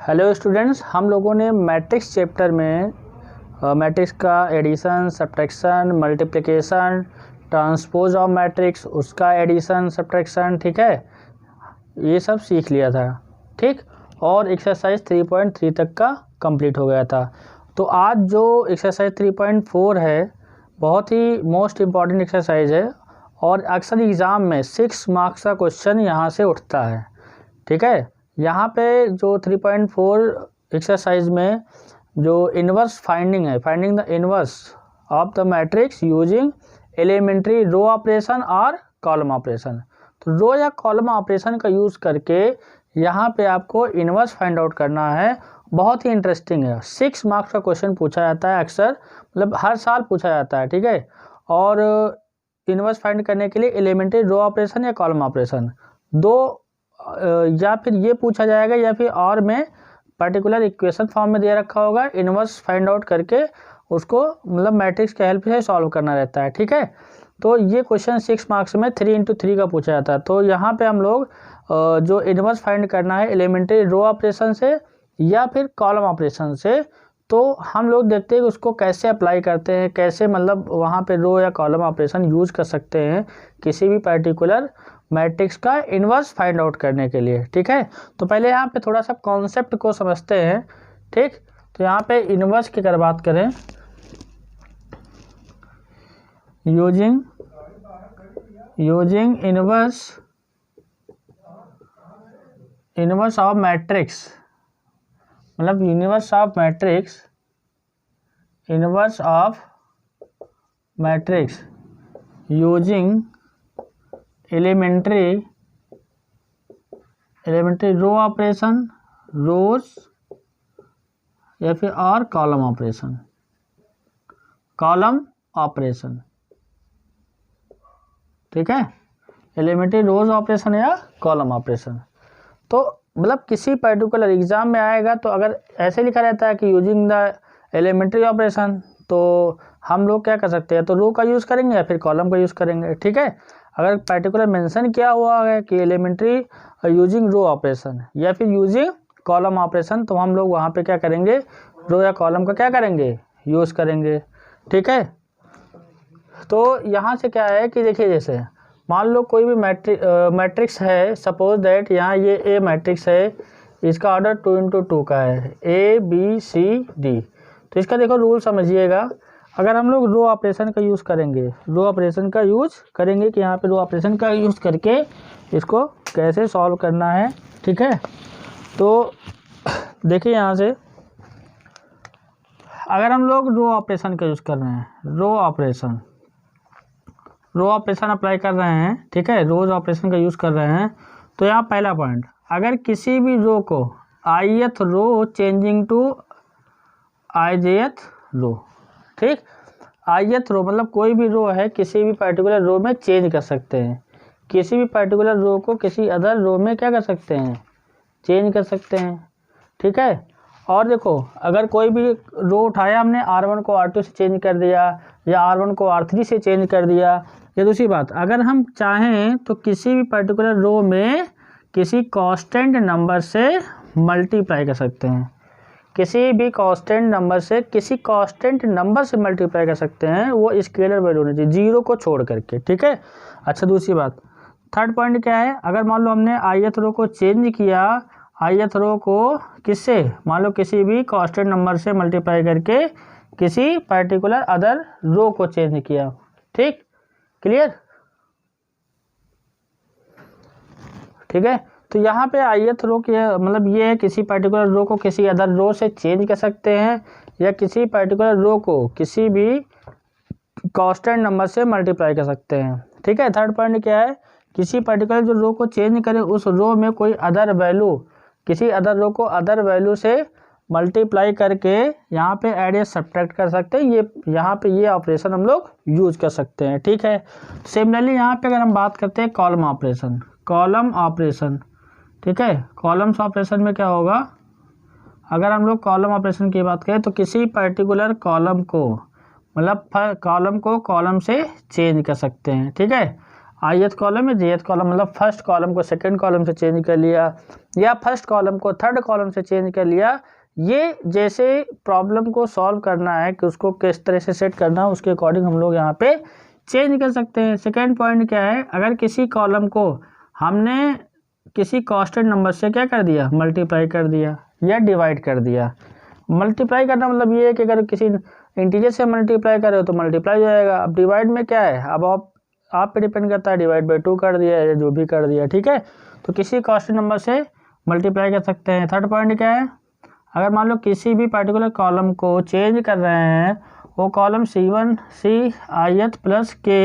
Hello students, हम लोगों ने मैट्रिक्स चैप्टर में मैट्रिक्स का addition, subtraction, multiplication, transpose of matrix, उसका एडिशन, सब्ट्रैक्शन, ठीक है, ये सब सीख लिया था। ठीक, और एक्सरसाइज 3.3 तक का कंप्लीट हो गया था। तो आज जो एक्सरसाइज 3.4 है, बहुत ही मोस्ट इम्पॉर्टेंट एक्सरसाइज है और अक्सर एग्ज़ाम में 6 मार्क्स का क्वेश्चन यहाँ से उठता है। ठीक है, यहाँ पे जो 3.4 एक्सरसाइज में जो इन्वर्स फाइंडिंग है, finding the inverse of the matrix using elementary row operation और कॉलम ऑपरेशन। तो रो या कॉलम ऑपरेशन का यूज़ करके यहाँ पे आपको इन्वर्स फाइंड आउट करना है। बहुत ही इंटरेस्टिंग है। 6 मार्क्स का क्वेश्चन पूछा जाता है अक्सर, मतलब हर साल पूछा जाता है। ठीक है, और इन्वर्स फाइंड करने के लिए एलिमेंट्री रो ऑपरेशन या कॉलम ऑपरेशन दो, या फिर ये पूछा जाएगा या फिर और में पर्टिकुलर इक्वेशन फॉर्म में दे रखा होगा, इन्वर्स फाइंड आउट करके उसको मतलब मैट्रिक्स के हेल्प से सॉल्व करना रहता है। ठीक है, तो ये क्वेश्चन 6 मार्क्स में 3x3 का पूछा जाता है। तो यहाँ पे हम लोग जो इन्वर्स फाइंड करना है एलिमेंट्री रो ऑपरेशन से या फिर कॉलम ऑपरेशन से, तो हम लोग देखते हैं कि उसको कैसे अप्लाई करते हैं, कैसे मतलब वहाँ पे रो या कॉलम ऑपरेशन यूज़ कर सकते हैं किसी भी पर्टिकुलर मैट्रिक्स का इन्वर्स फाइंड आउट करने के लिए। ठीक है, तो पहले यहाँ पे थोड़ा सा कॉन्सेप्ट को समझते हैं। ठीक, तो यहाँ पे इन्वर्स की अगर बात करें, यूजिंग इन्वर्स ऑफ मैट्रिक्स, मतलब inverse of matrix using elementary row operation, rows या फिर और कॉलम ऑपरेशन। ठीक है, एलिमेंट्री रोज ऑपरेशन या कॉलम ऑपरेशन। तो मतलब किसी पर्टिकुलर एग्जाम में आएगा तो अगर ऐसे लिखा रहता है कि यूजिंग द एलिमेंट्री ऑपरेशन, तो हम लोग क्या कर सकते हैं, तो रो का यूज़ करेंगे या फिर कॉलम का यूज़ करेंगे। ठीक है, अगर पर्टिकुलर मेंशन किया हुआ है कि एलिमेंट्री यूजिंग रो ऑपरेशन या फिर यूजिंग कॉलम ऑपरेशन, तो हम लोग वहाँ पे क्या करेंगे, रो या कॉलम का क्या करेंगे, यूज़ करेंगे। ठीक है, तो यहाँ से क्या है कि देखिए, जैसे मान लो कोई भी मैट्रिक्स है, सपोज दैट यहाँ ये ए मैट्रिक्स है, इसका ऑर्डर 2x2 का है, ABCD। तो इसका देखो रूल समझिएगा। अगर हम लोग रो ऑपरेशन का यूज़ करेंगे, कि यहाँ पे रो ऑपरेशन का यूज़ करके इसको कैसे सॉल्व करना है। ठीक है, तो देखिए यहाँ से अगर हम लोग रो ऑपरेशन का यूज़ कर रहे हैं, रो ऑपरेशन अप्लाई कर रहे हैं, ठीक है, रोज ऑपरेशन का यूज़ कर रहे हैं, तो यहाँ पहला पॉइंट, अगर किसी भी रो को ith row changing to ijth row, ठीक, ith रो मतलब कोई भी रो है किसी भी पर्टिकुलर रो में चेंज कर सकते हैं, किसी भी पर्टिकुलर रो को किसी अदर रो में क्या कर सकते हैं, चेंज कर सकते हैं। ठीक है, और देखो अगर कोई भी रो उठाया हमने, R1 को R2 से चेंज कर दिया या R1 को R3 से चेंज कर दिया, या दूसरी बात, अगर हम चाहें तो किसी भी पर्टिकुलर रो में किसी कांस्टेंट नंबर से मल्टीप्लाई कर सकते हैं, किसी भी कांस्टेंट नंबर से मल्टीप्लाई कर सकते हैं, वो स्केलर वैल्यू होनी चाहिए, जीरो को छोड़ करके। ठीक है, अच्छा दूसरी बात, थर्ड पॉइंट क्या है, अगर मान लो हमने ith रो को चेंज किया, ith रो को किससे, मान लो किसी भी कांस्टेंट नंबर से मल्टीप्लाई करके किसी पर्टिकुलर अदर रो को चेंज किया। ठीक, क्लियर। ठीक है, तो यहाँ पे ith रो की मतलब ये है, किसी पर्टिकुलर रो को किसी अदर रो से चेंज कर सकते हैं या किसी पर्टिकुलर रो को किसी भी कांस्टेंट नंबर से मल्टीप्लाई कर सकते हैं। ठीक है, थर्ड पॉइंट क्या है, किसी पर्टिकुलर जो रो को चेंज करें उस रो में कोई अदर वैल्यू, किसी अदर रो को अदर वैल्यू से मल्टीप्लाई करके यहाँ पे ऐड या सब्ट्रैक्ट कर सकते हैं। ये यहाँ पे ये ऑपरेशन हम लोग यूज कर सकते हैं। ठीक है, सिमिलरली यहाँ पे अगर हम बात करते हैं कॉलम ऑपरेशन, ठीक है, कॉलम्स ऑपरेशन में क्या होगा, अगर हम लोग कॉलम ऑपरेशन की बात करें तो किसी पर्टिकुलर कॉलम को मतलब कॉलम को कॉलम से चेंज कर सकते हैं। ठीक है, ith कॉलम में jth कॉलम, मतलब फर्स्ट कॉलम को सेकंड कॉलम से चेंज कर लिया या फर्स्ट कॉलम को थर्ड कॉलम से चेंज कर लिया। ये जैसे प्रॉब्लम को सॉल्व करना है कि उसको किस तरह से सेट करना है, उसके अकॉर्डिंग हम लोग यहाँ पे चेंज कर सकते हैं। सेकेंड पॉइंट क्या है, अगर किसी कॉलम को हमने किसी कांस्टेंट नंबर से क्या कर दिया, मल्टीप्लाई कर दिया या डिवाइड कर दिया। मल्टीप्लाई करना मतलब ये है कि अगर किसी इंटीजर से मल्टीप्लाई करे हो तो मल्टीप्लाई हो जाएगा। अब डिवाइड में क्या है, अब आप पे डिपेंड करता है, डिवाइड बाई 2 कर दिया या जो भी कर दिया, ठीक है। तो किसी कांस्टेंट नंबर से मल्टीप्लाई कर सकते हैं। थर्ड पॉइंट क्या है, अगर मान लो किसी भी पर्टिकुलर कॉलम को चेंज कर रहे हैं, वो column C1 C ith plus K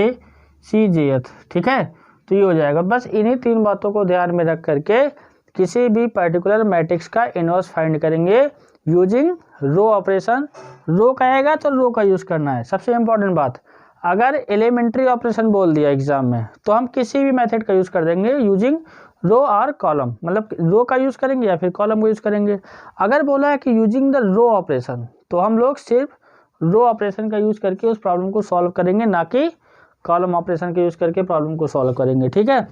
C jth, ठीक है, तो ये हो जाएगा। बस इन्हीं 3 बातों को ध्यान में रख करके किसी भी पर्टिकुलर मैट्रिक्स का इनवर्स फाइंड करेंगे यूजिंग रो ऑपरेशन। रो कहेगा तो रो का यूज़ करना है। सबसे इम्पोर्टेंट बात, अगर एलिमेंट्री ऑपरेशन बोल दिया एग्जाम में तो हम किसी भी मेथड का यूज़ कर देंगे यूजिंग रो और कॉलम, मतलब रो का यूज़ करेंगे या फिर कॉलम का यूज़ करेंगे। अगर बोला है कि यूजिंग द रो ऑपरेशन तो हम लोग सिर्फ रो ऑपरेशन का यूज़ करके उस प्रॉब्लम को सॉल्व करेंगे, ना कि कॉलम ऑपरेशन का यूज़ करके प्रॉब्लम को सॉल्व करेंगे, ठीक है,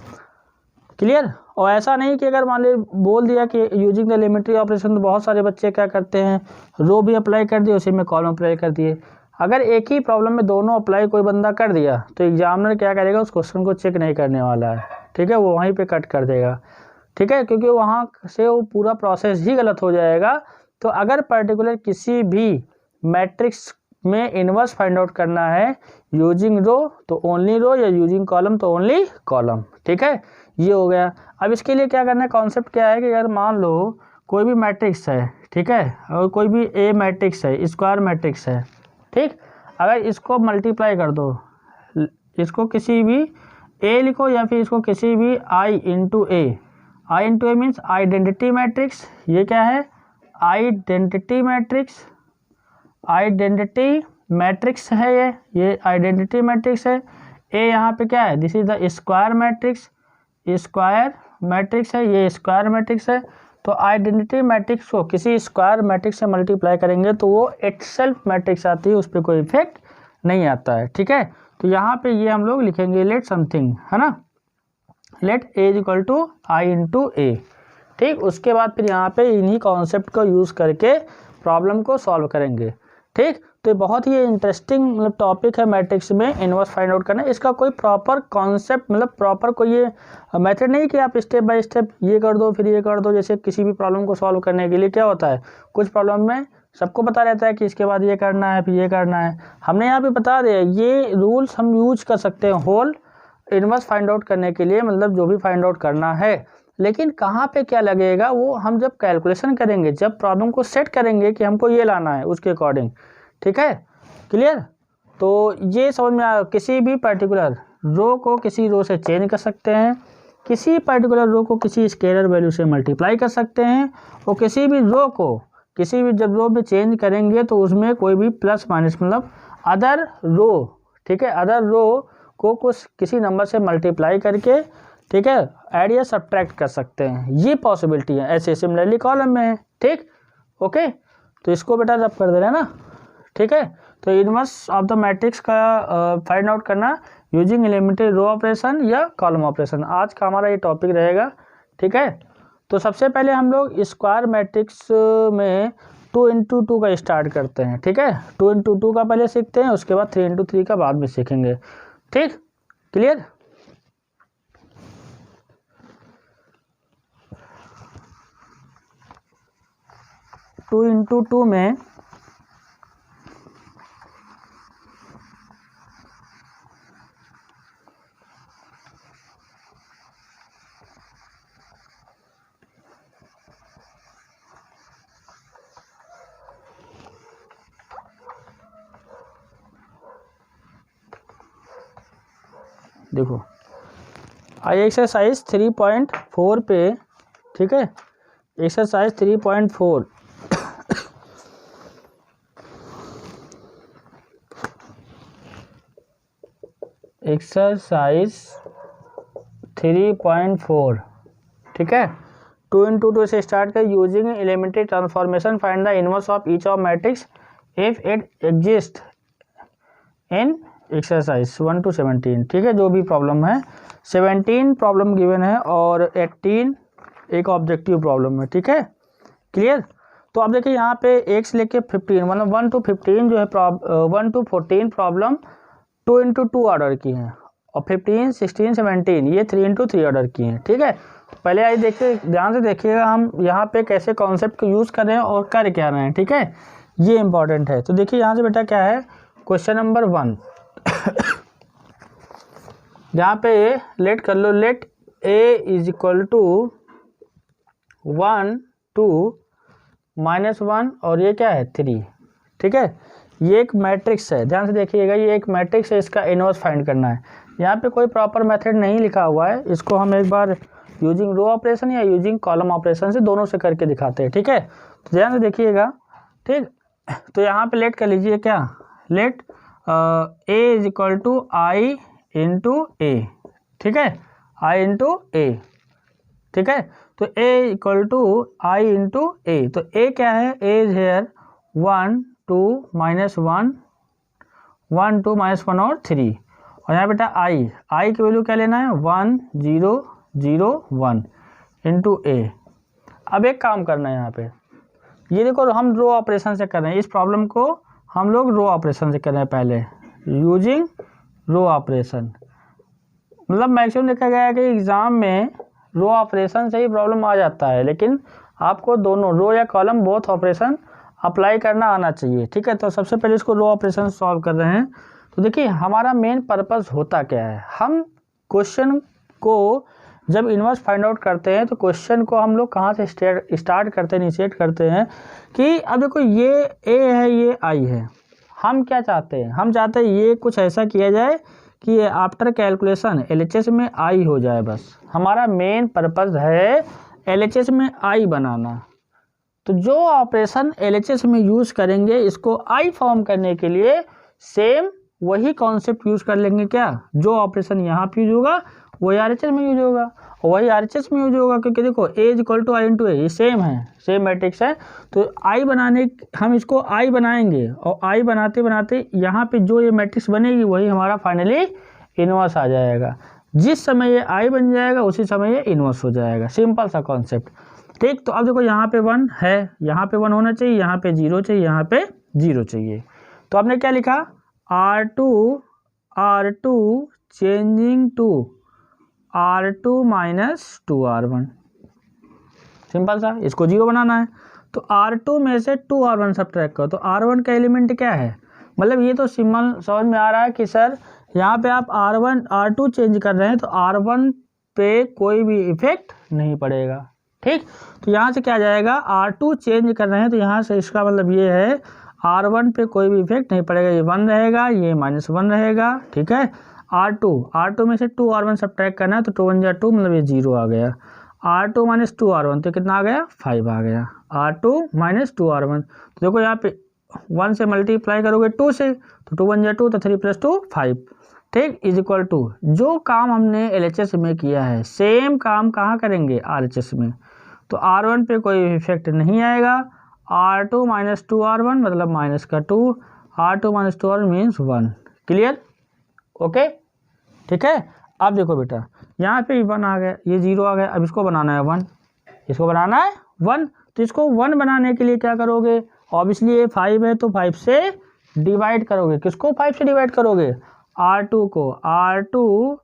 क्लियर। और ऐसा नहीं कि अगर मान ली बोल दिया कि यूजिंग द एलिमेंट्री ऑपरेशन, तो बहुत सारे बच्चे क्या करते हैं, रो भी अप्लाई कर दिए उसी में कॉलम अप्लाई कर दिए। अगर एक ही प्रॉब्लम में दोनों अप्लाई कोई बंदा कर दिया तो एग्जामिनर क्या करेगा, उस क्वेश्चन को चेक नहीं करने वाला है, ठीक है, वो वहीं पे कट कर देगा, ठीक है, क्योंकि वहाँ से वो पूरा प्रोसेस ही गलत हो जाएगा। तो अगर पर्टिकुलर किसी भी मैट्रिक्स में इनवर्स फाइंड आउट करना है यूजिंग रो तो ओनली रो, या यूजिंग कॉलम तो ओनली कॉलम, ठीक है, ये हो गया। अब इसके लिए क्या करना है, कॉन्सेप्ट क्या है कि अगर मान लो कोई भी मैट्रिक्स है, ठीक है, और कोई भी ए मैट्रिक्स है, स्क्वायर मैट्रिक्स है, ठीक, अगर इसको मल्टीप्लाई कर दो, इसको किसी भी ए लिखो या फिर इसको किसी भी आई इंटू ए मीन्स आइडेंटिटी मैट्रिक्स। ये क्या है, आइडेंटिटी मैट्रिक्स है, ये आइडेंटिटी मैट्रिक्स है। ए यहाँ पे क्या है, this is the square matrix है, ये स्क्वायर मैट्रिक्स है। तो आइडेंटिटी मैट्रिक्स को किसी स्क्वायर मैट्रिक्स से मल्टीप्लाई करेंगे तो वो इटसेल्फ मैट्रिक्स आती है, उस पर कोई इफेक्ट नहीं आता है, ठीक है। तो यहाँ पे ये हम लोग लिखेंगे लेट समथिंग, है ना, let A is equal to I into A, ठीक। उसके बाद फिर यहाँ पे इन्हीं कॉन्सेप्ट को यूज़ करके प्रॉब्लम को सॉल्व करेंगे, ठीक। तो ये बहुत ही इंटरेस्टिंग मतलब टॉपिक है मैट्रिक्स में इनवर्स फाइंड आउट करना। इसका कोई प्रॉपर कॉन्सेप्ट मतलब प्रॉपर कोई ये मेथड नहीं कि आप स्टेप बाय स्टेप ये कर दो फिर ये कर दो। जैसे किसी भी प्रॉब्लम को सॉल्व करने के लिए क्या होता है, कुछ प्रॉब्लम में सबको पता रहता है कि इसके बाद ये करना है फिर ये करना है, हमने यहाँ पे बता दिया। ये रूल्स हम यूज कर सकते हैं होल इनवर्स फाइंड आउट करने के लिए, मतलब जो भी फाइंड आउट करना है। लेकिन कहाँ पे क्या लगेगा वो हम जब कैलकुलेशन करेंगे, जब प्रॉब्लम को सेट करेंगे कि हमको ये लाना है उसके अकॉर्डिंग, ठीक है, क्लियर। तो ये समझ में आया, किसी भी पर्टिकुलर रो को किसी रो से चेंज कर सकते हैं, किसी पर्टिकुलर रो को किसी स्केलर वैल्यू से मल्टीप्लाई कर सकते हैं, और किसी भी रो को किसी भी जब रो में चेंज करेंगे तो उसमें कोई भी प्लस माइनस मतलब अदर रो, ठीक है, अदर रो को कुछ किसी नंबर से मल्टीप्लाई करके, ठीक है, ऐड या सब्ट्रैक्ट कर सकते हैं। ये पॉसिबिलिटी है, ऐसे सिमिलरली कॉलम में है, ठीक, ओके। तो इसको बेटा रब कर दे रहे हैं ना, ठीक है। तो इनवर्स ऑफ द मैट्रिक्स का फाइंड आउट करना यूजिंग एलिमेंट्री रो ऑपरेशन या कॉलम ऑपरेशन, आज का हमारा ये टॉपिक रहेगा, ठीक है। तो सबसे पहले हम लोग स्क्वायर मैट्रिक्स में 2 इंटू 2 का स्टार्ट करते हैं, ठीक है। 2 इंटू 2 का पहले सीखते हैं, उसके बाद 3 इंटू 3 का बाद में सीखेंगे, ठीक, क्लियर। टू इंटू 2 में देखो आई एक्सरसाइज 3.4 पे, ठीक है, एक्सरसाइज 3.4 एक्सरसाइज 3.4, ठीक है। 2 इंटू 2 से स्टार्ट कर using elementary transformation find the inverse of each of matrix if it exist in exercise 1 to 17, ठीक है, जो भी प्रॉब्लम है 17 प्रॉब्लम गिवन है और 18 एक ऑब्जेक्टिव प्रॉब्लम है, ठीक है, क्लियर। तो अब देखिए यहाँ पे 1 से लेके 15 मतलब 1 to 15 जो है 1 to 14 प्रॉब्लम 2 into 2 ऑर्डर की हैं और 15, 16, 17 ये 3 into 3 ऑर्डर की हैं, ठीक है। पहले आइए देखिए, ध्यान से देखिएगा हम यहाँ पे कैसे कॉन्सेप्ट को यूज़ कर रहे हैं और कर क्या रहे हैं, ठीक है, ये इंपॉर्टेंट है। तो देखिए यहाँ से बेटा क्या है, क्वेश्चन नंबर 1 यहाँ पे लेट कर लो, let a is equal to 1 2 -1 और ये क्या है 3, ठीक है। ये एक मैट्रिक्स है, ध्यान से देखिएगा, ये एक मैट्रिक्स है, इसका इनवर्स फाइंड करना है। यहाँ पे कोई प्रॉपर मेथड नहीं लिखा हुआ है, इसको हम एक बार यूजिंग रो ऑपरेशन या यूजिंग कॉलम ऑपरेशन से दोनों से करके दिखाते हैं, ठीक है। तो ध्यान से देखिएगा, ठीक। तो यहाँ पे लेट कर लीजिए क्या, let a is equal to I into A, ठीक है, i इंटू ए, ठीक है। तो a equal to I into A, तो a क्या है, a इज हेयर 1 2 -1 1 2 -1 और 3 और यहाँ बेटा i की वैल्यू क्या लेना है 1 0 0 1 इंटू ए। अब एक काम करना है यहाँ पे, ये देखो हम रो ऑपरेशन से कर रहे हैं, इस प्रॉब्लम को हम लोग रो ऑपरेशन से कर रहे हैं, पहले यूजिंग रो ऑपरेशन। मतलब मैक्सिमम देखा गया है कि एग्ज़ाम में रो ऑपरेशन से ही प्रॉब्लम आ जाता है, लेकिन आपको दोनों रो या कॉलम बोथ ऑपरेशन अप्लाई करना आना चाहिए, ठीक है। तो सबसे पहले इसको रो ऑपरेशन सॉल्व कर रहे हैं। तो देखिए हमारा मेन पर्पस होता क्या है, हम क्वेश्चन को जब इन्वर्स फाइंड आउट करते हैं तो क्वेश्चन को हम लोग कहाँ से स्टार्ट करते हैं, इनिशिएट करते हैं कि अब देखो ये ए है, ये आई है, हम क्या चाहते हैं, हम चाहते हैं ये कुछ ऐसा किया जाए कि ये आफ्टर कैलकुलेशन LHS में आई हो जाए, बस हमारा मेन पर्पस है LHS में आई बनाना। तो जो ऑपरेशन LHS में यूज़ करेंगे इसको आई फॉर्म करने के लिए सेम वही कॉन्सेप्ट यूज़ कर लेंगे, क्या जो ऑपरेशन यहाँ पे यूज होगा वही RHS में यूज होगा, वही RHS में यूज होगा, क्योंकि देखो a equal to I into A, ये सेम है, सेम मैट्रिक्स है। तो आई बनाने, हम इसको आई बनाएंगे और आई बनाते बनाते यहाँ पे जो ये मैट्रिक्स बनेगी वही हमारा फाइनली इनवर्स आ जाएगा। जिस समय ये आई बन जाएगा उसी समय ये इनवर्स हो जाएगा, सिंपल सा कॉन्सेप्ट, ठीक। तो अब देखो यहाँ पे 1 है, यहाँ पे 1 होना चाहिए, यहाँ पे 0 चाहिए, यहाँ पे 0 चाहिए। तो आपने क्या लिखा, R2 changing to R2 - 2R1, simple सा, इसको 0 बनाना है। तो R2 में से 2R1 सब्ट्रैक्ट करो, तो R1 का एलिमेंट क्या है, मतलब ये तो सिंपल समझ में आ रहा है कि सर यहाँ पे आप R2 चेंज कर रहे हैं तो R1 पे कोई भी इफेक्ट नहीं पड़ेगा, ठीक। तो यहाँ से क्या जाएगा, R2 चेंज कर रहे हैं तो यहाँ से इसका मतलब ये है R1 पे कोई भी इफेक्ट नहीं पड़ेगा, ये 1 रहेगा, ये -1 रहेगा, ठीक है। R2 में से 2R1 सब्ट्रैक्ट करना है तो 2 1 2 मतलब ये 0 आ गया, R2 - 2R1 तो कितना आ गया 5 आ गया, R2 - 2R1। तो देखो यहाँ पे 1 से मल्टीप्लाई करोगे 2 से तो 2 1 2 तो 3 + 2 5, ठीक, इज इक्वल टू जो काम हमने LHS में किया है सेम काम कहाँ करेंगे RHS में। तो R1 पे कोई इफेक्ट नहीं आएगा, R2 - 2R1 मतलब माइनस का 2, R2 - 2R1 means 1, clear, okay, ठीक है। अब देखो बेटा यहाँ पे 1 आ गया, ये 0 आ गया, अब इसको बनाना है 1, इसको बनाना है 1। तो इसको 1 बनाने के लिए क्या करोगे, ऑब्वियसली ये 5 है तो 5 से डिवाइड करोगे, किसको 5 से डिवाइड करोगे, R2 को, R2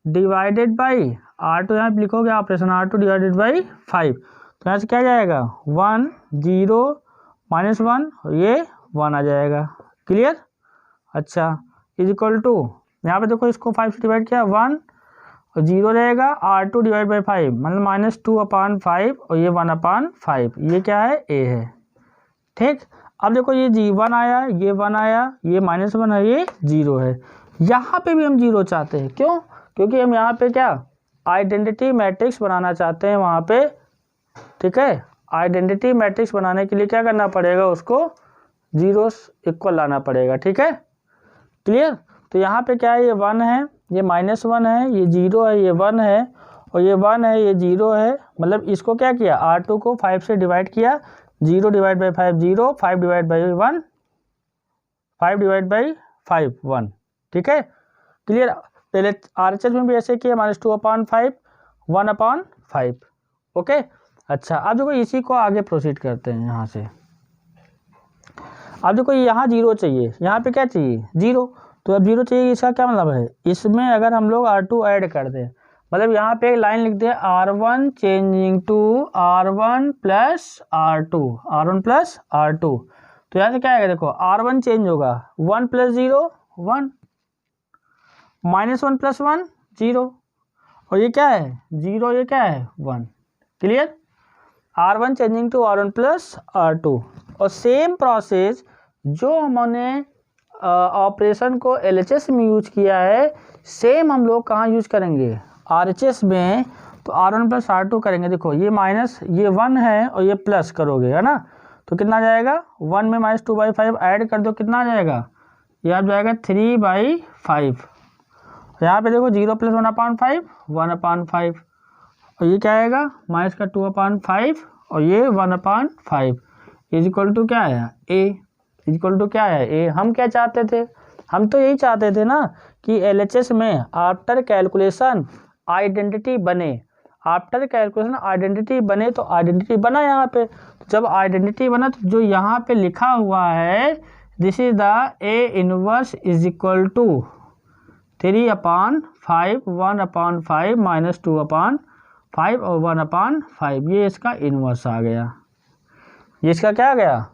डिवाइडेड बाई R2 यहाँ पे लिखोगे ऑपरेशन R2 डिवाइडेड बाई 5, तो यहाँ से क्या जाएगा 1 0 -1 और ये 1 आ जाएगा, क्लियर। अच्छा, इज इक्वल टू यहाँ पे देखो इसको 5 से डिवाइड किया 1 और 0 रहेगा, R2 डिवाइड बाई 5 मतलब -2/5 और ये 1/5, ये क्या है a है, ठीक। अब देखो ये G1 आया, ये 1 आया, ये -1 है, ये 0 है, यहाँ पे भी हम 0 चाहते हैं, क्यों, क्योंकि हम यहाँ पे क्या आइडेंटिटी मैट्रिक्स बनाना चाहते हैं वहाँ पे, ठीक है। आइडेंटिटी मैट्रिक्स बनाने के लिए क्या करना पड़ेगा, उसको 0 इक्वल लाना पड़ेगा, ठीक है, क्लियर। तो यहाँ पे क्या है, ये 1 है, ये -1 है, ये 0 है, ये 1 है और ये 1 है, ये 0 है, मतलब इसको क्या किया, R2 को 5 से डिवाइड किया, 0 divide by 5 0, 5 divide by 1 5 divide by 5 1, ठीक है, क्लियर। पहले RHS में भी ऐसे किया, -2/5 1/5, ओके। अच्छा, अब देखो इसी को आगे प्रोसीड करते हैं यहाँ से। अब देखो यहाँ 0 चाहिए, यहाँ पे क्या चाहिए 0, तो अब 0 चाहिए, इसका क्या मतलब है, इसमें अगर हम लोग R2 ऐड कर दें, मतलब यहाँ पे एक लाइन लिख दे R1 changing to R1 plus R2, R1 plus R2, तो यहाँ से क्या आएगा, देखो R1 चेंज होगा 1 प्लस 0 1, -1 प्लस 1 0, और ये क्या है 0, ये क्या है 1, clear. R1 changing to R1 plus R2, और सेम प्रोसेस जो हमने ऑपरेशन को LHS में यूज किया है, सेम हम लोग कहाँ यूज करेंगे, RHS में, तो R1 प्लस R2 करेंगे। देखो ये माइनस, ये 1 है और ये प्लस करोगे, है ना, तो कितना आ जाएगा, 1 में -2/5 ऐड कर दो, कितना आ जाएगा, ये आ जाएगा 3/5। यहाँ पे देखो 0 प्लस 1/5 1/5, और ये क्या आएगा माइनस का 2/5, और ये 1/5 इज इक्वल टू क्या है A, इज इक्वल टू क्या है A। हम क्या चाहते थे, हम तो यही चाहते थे ना कि LHS में आफ्टर कैलकुलेशन आइडेंटिटी बने, आफ्टर कैलकुलेशन आइडेंटिटी बने, तो आइडेंटिटी बना यहाँ पे, तो जब आइडेंटिटी बना तो जो यहाँ पे लिखा हुआ है this is the A inverse is equal to 3/5 1/5 minus 2/5 और 1/5, ये इसका इनवर्स आ गया, ये इसका क्या आ गया,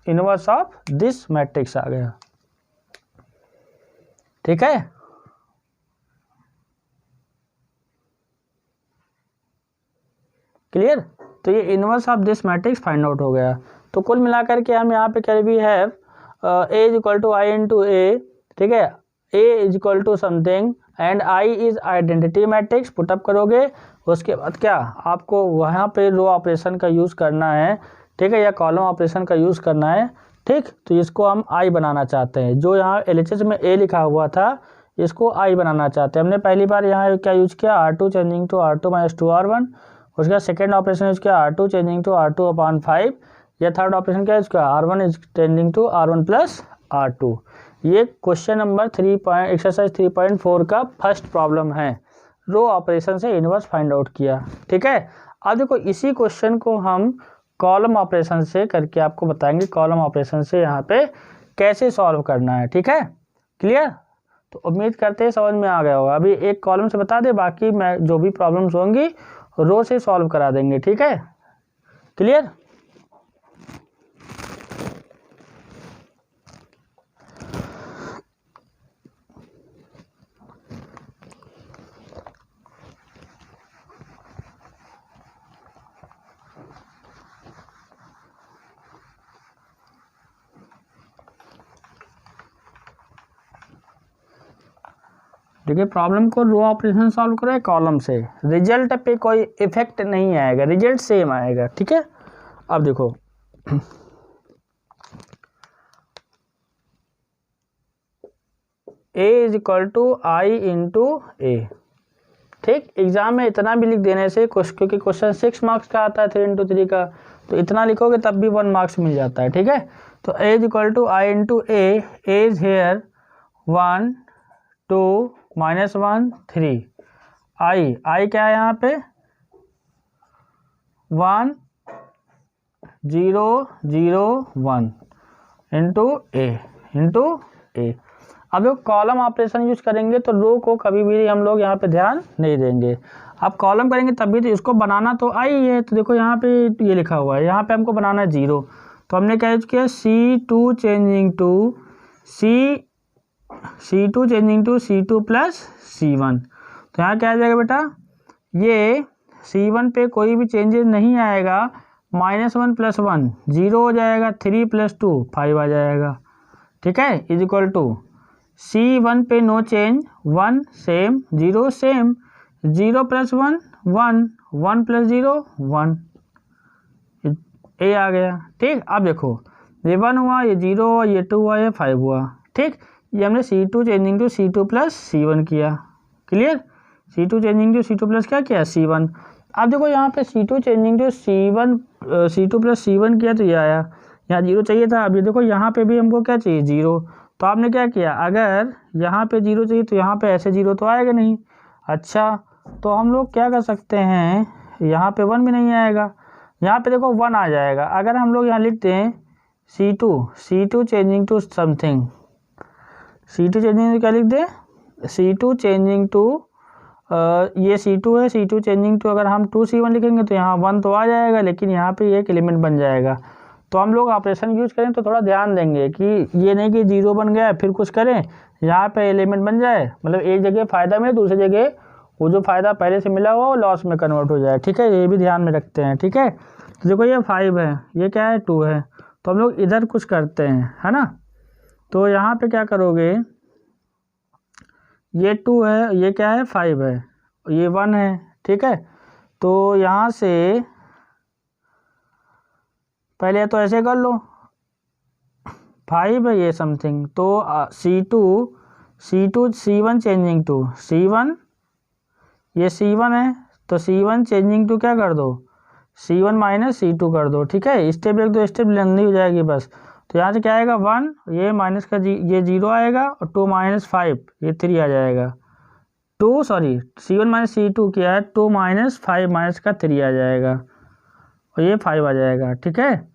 इनवर्स ऑफ दिस मैट्रिक्स आ गया, ठीक है। क्लियर, तो ये inverse of this matrix find out हो गया। तो कुल मिलाकर के हम यहाँ पे can we have A is equal to I into A, ठीक है, A is equal to something and I is identity matrix, put up करोगे, उसके बाद क्या आपको वहाँ पे रो ऑपरेशन का यूज़ करना है, ठीक है, या कॉलम ऑपरेशन का यूज़ करना है, ठीक। तो इसको हम I बनाना चाहते हैं, जो यहाँ LHS में A लिखा हुआ था इसको I बनाना चाहते हैं। हमने पहली बार यहाँ क्या यूज किया, R2 changing to R2 minus 2R1, उसके बाद सेकेंड ऑपरेशन यूज किया R2 चेंजिंग टू R2/5, या थर्ड ऑपरेशन क्या है इसका R1 is changing to R1 plus R2। ये क्वेश्चन नंबर 3 एक्सरसाइज 3.4 का फर्स्ट प्रॉब्लम है, रो ऑपरेशन से इनवर्स फाइंड आउट किया, ठीक है। अब देखो इसी क्वेश्चन को हम कॉलम ऑपरेशन से करके आपको बताएंगे, कॉलम ऑपरेशन से यहाँ पे कैसे सॉल्व करना है, ठीक है, क्लियर। तो उम्मीद करते हैं समझ में आ गया होगा। अभी एक कॉलम से बता दे, बाकी मैं जो भी प्रॉब्लम्स होंगी रो से सॉल्व करा देंगे, ठीक है, क्लियर। देखिए प्रॉब्लम को रो ऑपरेशन सॉल्व करो या कॉलम से, रिजल्ट पे कोई इफेक्ट नहीं आएगा, रिजल्ट सेम आएगा, ठीक है। अब देखो A is equal to I into A, ठीक। एग्जाम में इतना भी लिख देने से क्योंकि क्वेश्चन 6 मार्क्स का आता है 3 इंटू 3 का, तो इतना लिखोगे तब भी 1 मार्क्स मिल जाता है, ठीक है। तो A is equal to I into A, A is here 1 2 -1 3, I क्या है यहाँ पे 1 0 0 1 इंटू A। अब जो कॉलम ऑपरेशन यूज करेंगे तो रो को कभी भी हम लोग यहाँ पे ध्यान नहीं देंगे, अब कॉलम करेंगे तब भी, तो इसको बनाना तो I है, तो देखो यहाँ पे ये लिखा हुआ है, यहाँ पे हमको बनाना है 0, तो हमने क्या यूज किया C2 changing to C2 changing to C2 plus C1, तो यहाँ क्या आ जाएगा बेटा, ये C1 पे कोई भी चेंजेस नहीं आएगा, -1 प्लस 1 0 हो जाएगा, 3 प्लस 2 5 आ जाएगा, ठीक है, इज इक्वल टू C1 पे no change 1 same 0 same, 0 plus 1 1 1 plus 0 1, A आ गया, ठीक। अब देखो ये 1 हुआ, ये 0 हुआ, ये 2 हुआ, ये 5 हुआ, ठीक। ये हमने C2 changing to C2 plus C1 किया, clear. C2 changing to C2 plus क्या किया C1। अब देखो यहाँ पे C2 changing to C2 plus C1 किया तो ये आया, यहाँ 0 चाहिए था। अब ये देखो यहाँ पे भी हमको क्या चाहिए 0, तो आपने क्या किया, अगर यहाँ पे 0 चाहिए तो यहाँ पे ऐसे 0 तो आएगा नहीं। अच्छा, तो हम लोग क्या कर सकते हैं, यहाँ पे 1 भी नहीं आएगा, यहाँ पे देखो 1 आ जाएगा। अगर हम लोग यहाँ लिखते हैं C2 changing to something, C2 changing to क्या लिख दें, C2 चेंजिंग टू ये C2 है, C2 चेंजिंग टू अगर हम 2C1 लिखेंगे तो यहाँ 1 तो आ जाएगा, लेकिन यहाँ पे एक एलिमेंट बन जाएगा। तो हम लोग ऑपरेशन यूज करें तो थोड़ा ध्यान देंगे कि ये नहीं कि 0 बन गया फिर कुछ करें, यहाँ पे एलिमेंट बन जाए, मतलब एक जगह फ़ायदा मिले, दूसरी जगह वो जो फ़ायदा पहले से मिला हुआ वो लॉस में कन्वर्ट हो जाए। ठीक है, ये भी ध्यान में रखते हैं। ठीक है, तो देखो ये 5 है, ये क्या है 2 है, तो हम लोग इधर कुछ करते हैं, है ना। तो यहाँ पे क्या करोगे, ये 2 है, ये क्या है 5 है, ये 1 है। ठीक है, तो यहाँ से पहले तो ऐसे कर लो, 5 है ये समथिंग, तो C1 चेंजिंग टू C1, ये C1 है, तो C1 चेंजिंग टू क्या कर दो, C1 माइनस C2 कर दो। ठीक है, स्टेप 1 2 स्टेप लंबी हो जाएगी बस। तो यहाँ से क्या आएगा 1, ये माइनस का ये 0 आएगा, और 2 माइनस 5 ये 3 आ जाएगा। C1 माइनस C2 क्या है, 2 माइनस 5 माइनस का 3 आ जाएगा, और ये 5 आ जाएगा। ठीक है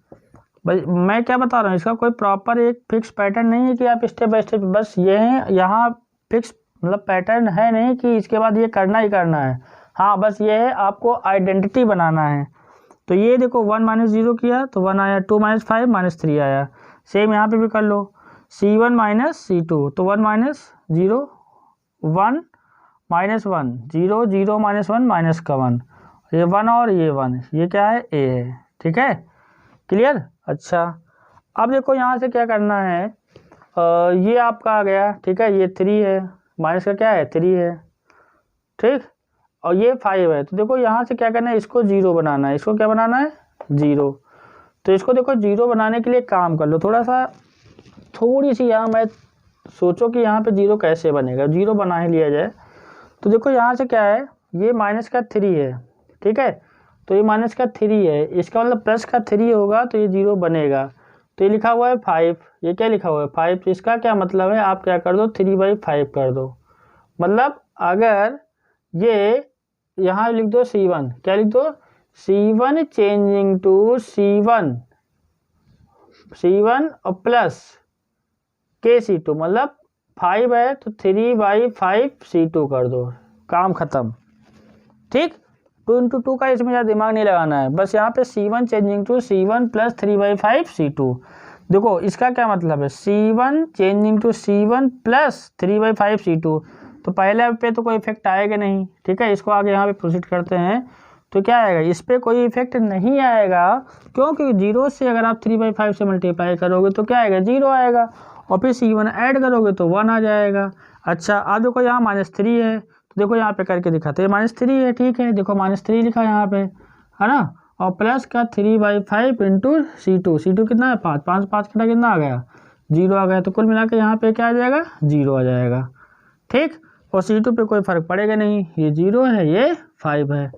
भाई, मैं क्या बता रहा हूँ, इसका कोई प्रॉपर एक फिक्स पैटर्न नहीं है कि आप स्टेप बाय स्टेप, बस ये है, यहाँ फिक्स मतलब पैटर्न है नहीं कि इसके बाद ये करना ही करना है। हाँ, बस ये है आपको आइडेंटिटी बनाना है। तो ये देखो 1 माइनस 0 किया तो 1 आया, 2 माइनस 5 माइनस 3 आया। सेम यहाँ पे भी कर लो, C1 माइनस C2, तो 1 माइनस 0 1 माइनस 1 0 0 माइनस 1 माइनस का 1, ये 1 और ये 1, ये क्या है A है। ठीक है, क्लियर। अच्छा, अब देखो यहाँ से क्या करना है, ये आपका आ गया। ठीक है, ये 3 है, माइनस का क्या है 3 है। ठीक, और ये 5 है, तो देखो यहाँ से क्या करना है, इसको 0 बनाना है। इसको क्या बनाना है 0, तो इसको देखो 0 बनाने के लिए काम कर लो थोड़ी सी यहाँ मैं सोचो कि यहाँ पे 0 कैसे बनेगा, 0 बना ही लिया जाए। तो देखो यहाँ से क्या है, ये माइनस का 3 है। ठीक है, तो ये माइनस का 3 है, इसका मतलब प्लस का 3 होगा तो ये 0 बनेगा। तो ये लिखा हुआ है 5, ये क्या लिखा हुआ है 5, तो इसका क्या मतलब है, आप क्या कर दो 3/5 कर दो। मतलब अगर ये यहाँ लिख दो C1, क्या लिख दो C1 चेंजिंग टू C1 और प्लस के C2, मतलब 5 है तो 3/5 C2 कर दो, काम खत्म। ठीक, 2 × 2 का इसमें ज़्यादा दिमाग नहीं लगाना है, बस यहाँ पे C1 changing to C1 plus 3/5 C2। देखो इसका क्या मतलब है, C1 changing to C1 plus 3/5 C2, तो पहले पे तो कोई इफेक्ट आएगा नहीं। ठीक है, इसको आगे यहाँ पे प्रोसीड करते हैं, तो क्या आएगा, इस पर कोई इफेक्ट नहीं आएगा, क्योंकि 0 से अगर आप 3/5 से मल्टीप्लाई करोगे तो क्या आएगा 0 आएगा, और फिर C1 ऐड करोगे तो 1 आ जाएगा। अच्छा, अब देखो यहाँ -3 है, तो देखो यहाँ पे करके दिखाते हैं, -3 है। ठीक है, देखो -3 लिखा है यहाँ पे, है ना, और प्लस का 3/5 इंटू C2 कितना है 5 5 5 कटा कितना आ गया 0 आ गया, तो कुल मिला के यहाँ पे क्या आ जाएगा 0 आ जाएगा। ठीक, और C2 पे कोई फर्क पड़ेगा नहीं, ये 0 है ये 5 है।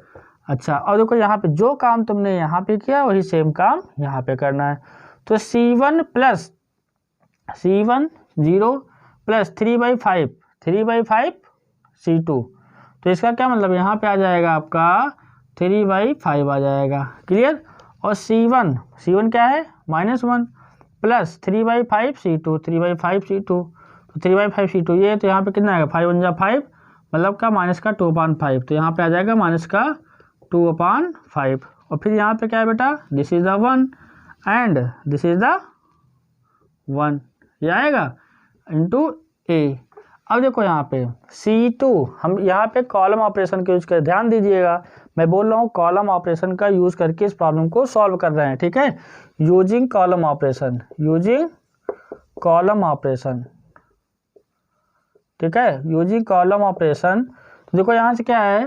अच्छा, और देखो यहाँ पे जो काम तुमने यहाँ पे किया वही सेम काम यहाँ पे करना है। तो C1 0 प्लस 3/5 C2, तो इसका क्या मतलब यहाँ पे आ जाएगा आपका 3/5 आ जाएगा। क्लियर, और C1 क्या है -1 प्लस 3/5 C2 तो 3/5 C2 ये, तो यहाँ पे कितना आएगा 5 × 1 = 5, मतलब का माइनस का 2/5, तो यहाँ पे आ जाएगा माइनस का 2/5। और फिर यहाँ पे क्या है बेटा, this is the 1 and this is the 1, ये आएगा इंटू A। अब देखो यहाँ पे C2, हम यहाँ पे कॉलम ऑपरेशन का यूज कर, ध्यान दीजिएगा मैं बोल रहा हूँ कॉलम ऑपरेशन का यूज करके इस प्रॉब्लम को सॉल्व कर रहे हैं। ठीक है, यूजिंग कॉलम ऑपरेशन, ठीक है, यूजिंग कॉलम ऑपरेशन। तो देखो यहाँ से क्या है,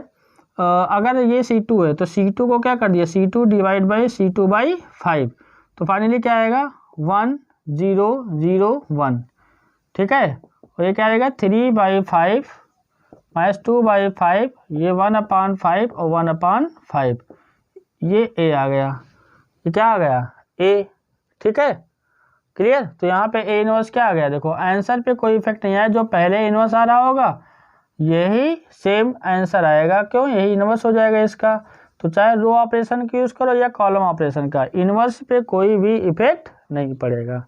अगर ये C2 है तो C2 को क्या कर दिया C2 डिवाइड बाई C2/5, तो फाइनली क्या आएगा 1 0 0 1। ठीक है, और ये क्या आएगा 3/5 माइनस 2/5, ये 1/5 और 1/5, ये A आ गया, ये क्या आ गया A। ठीक है, क्लियर। तो यहाँ पे ए इनवर्स क्या आ गया, देखो आंसर पे कोई इफेक्ट नहीं आया, जो पहले इनवर्स आ रहा होगा यही सेम आंसर आएगा, क्यों, यही इनवर्स हो जाएगा इसका। तो चाहे रो ऑपरेशन का यूज़ करो या कॉलम ऑपरेशन का, इनवर्स पे कोई भी इफेक्ट नहीं पड़ेगा।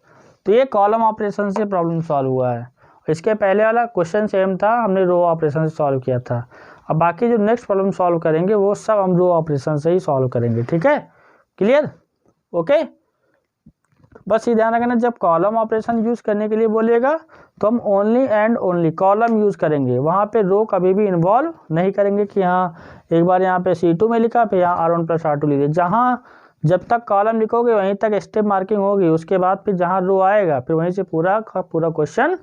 तो ये कॉलम ऑपरेशन से प्रॉब्लम सॉल्व हुआ है। इसके पहले वाला क्वेश्चन सेम था, हमने रो ऑपरेशन से सॉल्व किया था। अब बाकी जो नेक्स्ट प्रॉब्लम सॉल्व करेंगे वो सब हम रो ऑपरेशन से ही सॉल्व करेंगे, ठीक है, क्लियर, ओके। बस ये ध्यान रखना, जब कॉलम ऑपरेशन यूज़ करने के लिए बोलिएगा तो हम only and only column use करेंगे, वहाँ पे रो कभी भी इन्वॉल्व नहीं करेंगे कि हाँ एक बार यहाँ पे C2 में लिखा फिर यहाँ R1 + R2 लीजिए। जहाँ जब तक कॉलम लिखोगे वहीं तक स्टेप मार्किंग होगी, उसके बाद फिर जहाँ रो आएगा फिर वहीं से पूरा क्वेश्चन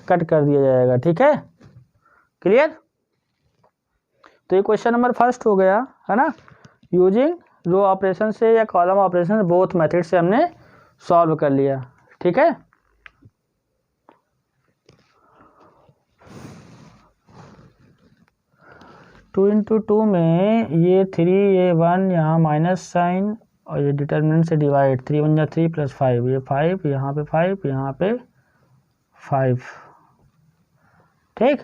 कट कर दिया जाएगा, ठीक है, क्लियर। तो ये क्वेश्चन नंबर फर्स्ट हो गया है ना, यूजिंग रो ऑपरेशन से या कॉलम ऑपरेशन बोथ मेथड से हमने सॉल्व कर लिया, ठीक है। टू इंटू टू में ये 3 ये 1 यहाँ माइनस साइन और ये डिटर्मिनेंट से डिवाइड, 3 × 1 = 3 + 5 ये 5 यहाँ पे 5 यहाँ पे 5, ठीक।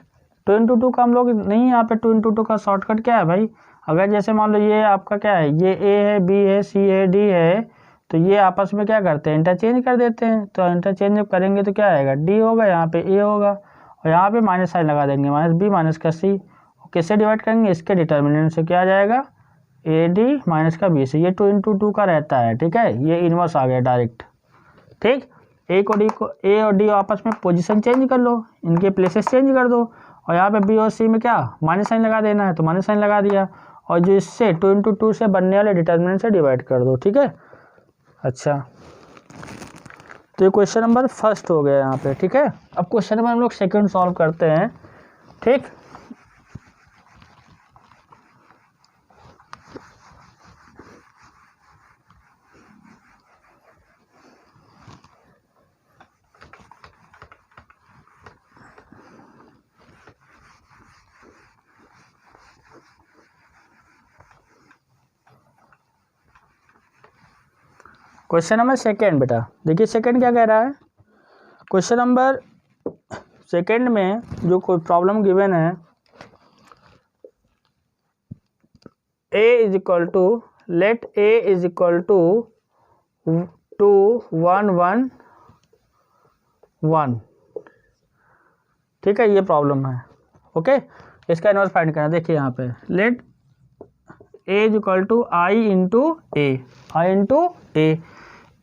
2 × 2 का हम लोग नहीं, यहाँ पे 2 × 2 का शॉर्टकट क्या है भाई, अगर जैसे मान लो ये आपका क्या है, ये A है, B है, C है, D है, तो ये आपस में क्या करते हैं, इंटरचेंज कर देते हैं। तो इंटरचेंज जब करेंगे तो क्या आएगा, D होगा, यहाँ पे A होगा और यहाँ पे माइनस साइन लगा देंगे, -B - C। किससे डिवाइड करेंगे, इसके डिटर्मिनेंट से, क्या आ जाएगा, AD - B से। ये 2 × 2 का रहता है, ठीक है, ये इनवर्स आ गया डायरेक्ट, ठीक। A और D आपस में पोजीशन चेंज कर लो, इनके प्लेसेस चेंज कर दो और यहाँ पे B और C में क्या माइनस साइन लगा देना है, तो माइनस साइन लगा दिया और जो इससे 2 × 2 से बनने वाले डिटर्मिनेंट से डिवाइड कर दो, ठीक है। अच्छा, तो ये क्वेश्चन नंबर फर्स्ट हो गया यहाँ पे, ठीक है। अब क्वेश्चन नंबर हम लोग सेकंड सॉल्व करते हैं, ठीक। क्वेश्चन नंबर सेकेंड, बेटा देखिए सेकेंड क्या कह रहा है। क्वेश्चन नंबर सेकेंड में जो कोई प्रॉब्लम गिवन है, लेट A = 2 1 1 1, ठीक है, ये प्रॉब्लम है, ओके। इसका इनवर्स फाइंड करना, देखिए यहाँ पे लेट A = I ×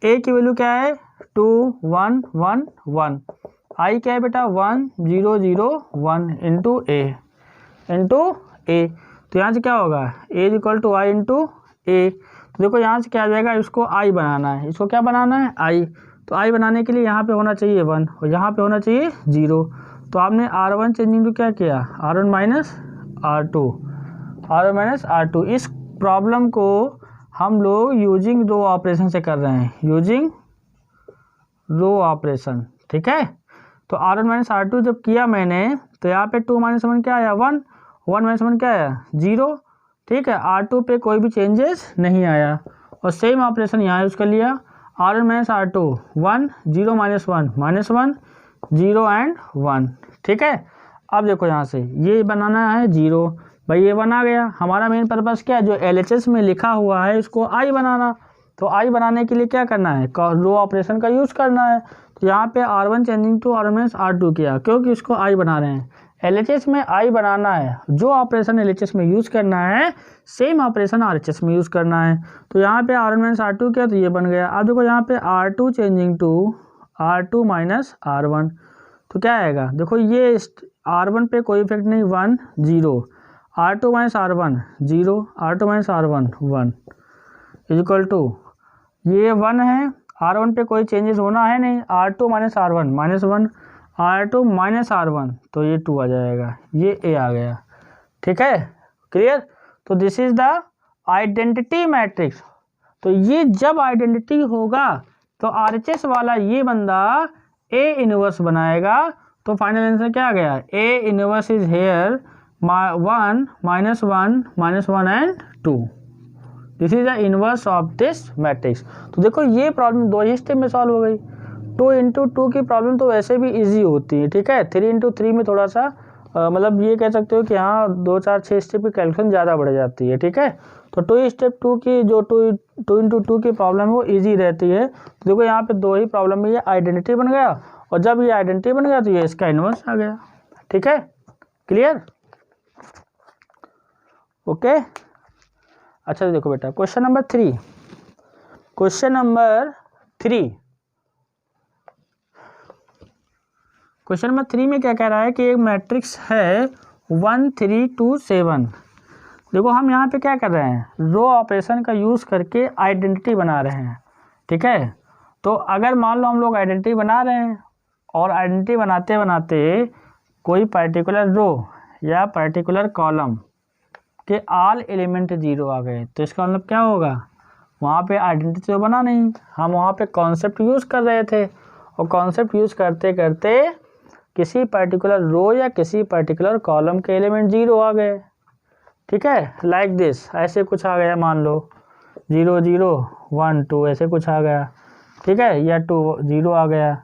A की वैल्यू क्या है, 2 1 1 1, I क्या है बेटा 1 0 0 1 × A। तो यहाँ से क्या होगा, A = I × A। तो देखो यहाँ से क्या आ जाएगा, इसको I बनाना है, इसको क्या बनाना है, I। तो I बनाने के लिए यहाँ पे होना चाहिए 1 और यहाँ पे होना चाहिए 0। तो आपने R1 चेंजिंग टू क्या किया, R1 - R2। इस प्रॉब्लम को हम लोग यूजिंग रो ऑपरेशन से कर रहे हैं, यूजिंग रो ऑपरेशन, ठीक है। तो R1 - R2 जब किया मैंने तो यहाँ पे 2 - 1 क्या आया, 1 1 - 1 क्या आया, 0, ठीक है। R2 पे कोई भी चेंजेस नहीं आया और सेम ऑपरेशन यहाँ यूज़ कर लिया, R1 - R2 1 0 - 1 -1 0 and 1, ठीक है। अब देखो यहाँ से ये बनाना है 0, भाई ये बना गया। हमारा मेन पर्पस क्या है, जो LHS में लिखा हुआ है इसको I बनाना। तो I बनाने के लिए क्या करना है, रो ऑपरेशन का यूज़ करना है। तो यहाँ पे R1 changing to R1 - R2 किया, क्योंकि इसको I बना रहे हैं। LHS में I बनाना है, जो ऑपरेशन LHS में यूज़ करना है सेम ऑपरेशन RHS में यूज़ करना है। तो यहाँ पे R1 - R2 किया तो ये बन गया। अब देखो यहाँ पे R2 changing to R2 - R1, तो क्या आएगा, देखो ये R1 पे कोई इफेक्ट नहीं, 1 0, R2 - R1 0, R2 - R1 1 = ये 1 है, R1 पे कोई चेंजेस होना है नहीं, R2 - R1 -1, R2 - R1 तो ये 2 आ जाएगा, ये A आ गया, ठीक है, क्लियर। तो this is the identity matrix. तो ये जब आइडेंटिटी होगा तो RHS वाला ये बंदा A इनवर्स बनाएगा। तो फाइनल आंसर क्या आ गया, A inverse is here 1 -1 -1 and 2। This is the inverse of this matrix. तो देखो ये प्रॉब्लम 2 ही स्टेप में सॉल्व हो गई। 2x2 की प्रॉब्लम तो वैसे भी इजी होती है, ठीक है। 3x3 में थोड़ा सा मतलब ये कह सकते हो कि हाँ 2 4 6 स्टेप की कैलकुलेशन ज़्यादा बढ़ जाती है, ठीक है। तो 2 की जो 2x2 की प्रॉब्लम है वो ईजी रहती है। तो देखो यहाँ पे दो ही प्रॉब्लम में ये आइडेंटिटी बन गया, और जब ये आइडेंटिटी बन गया तो ये इसका इन्वर्स आ गया, ठीक है। क्लियर? ओके। अच्छा देखो बेटा क्वेश्चन नंबर 3, क्वेश्चन नंबर 3 में क्या कह रहा है कि एक मैट्रिक्स है 1 3 2 7। देखो हम यहाँ पे क्या कर रहे हैं, रो ऑपरेशन का यूज़ करके आइडेंटिटी बना रहे हैं, ठीक है। तो अगर मान लो हम लोग आइडेंटिटी बना रहे हैं और आइडेंटिटी बनाते बनाते कोई पर्टिकुलर रो या पर्टिकुलर कॉलम के ऑल एलिमेंट 0 आ गए, तो इसका मतलब क्या होगा, वहाँ पे आइडेंटिटी तो बना नहीं, हम वहाँ पे कॉन्सेप्ट यूज़ कर रहे थे, और कॉन्सेप्ट यूज़ करते करते किसी पर्टिकुलर रो या किसी पर्टिकुलर कॉलम के एलिमेंट 0 आ गए, ठीक है। लाइक दिस, ऐसे कुछ आ गया, मान लो 0 0 1 2 ऐसे कुछ आ गया, ठीक है, या 2 0 आ गया,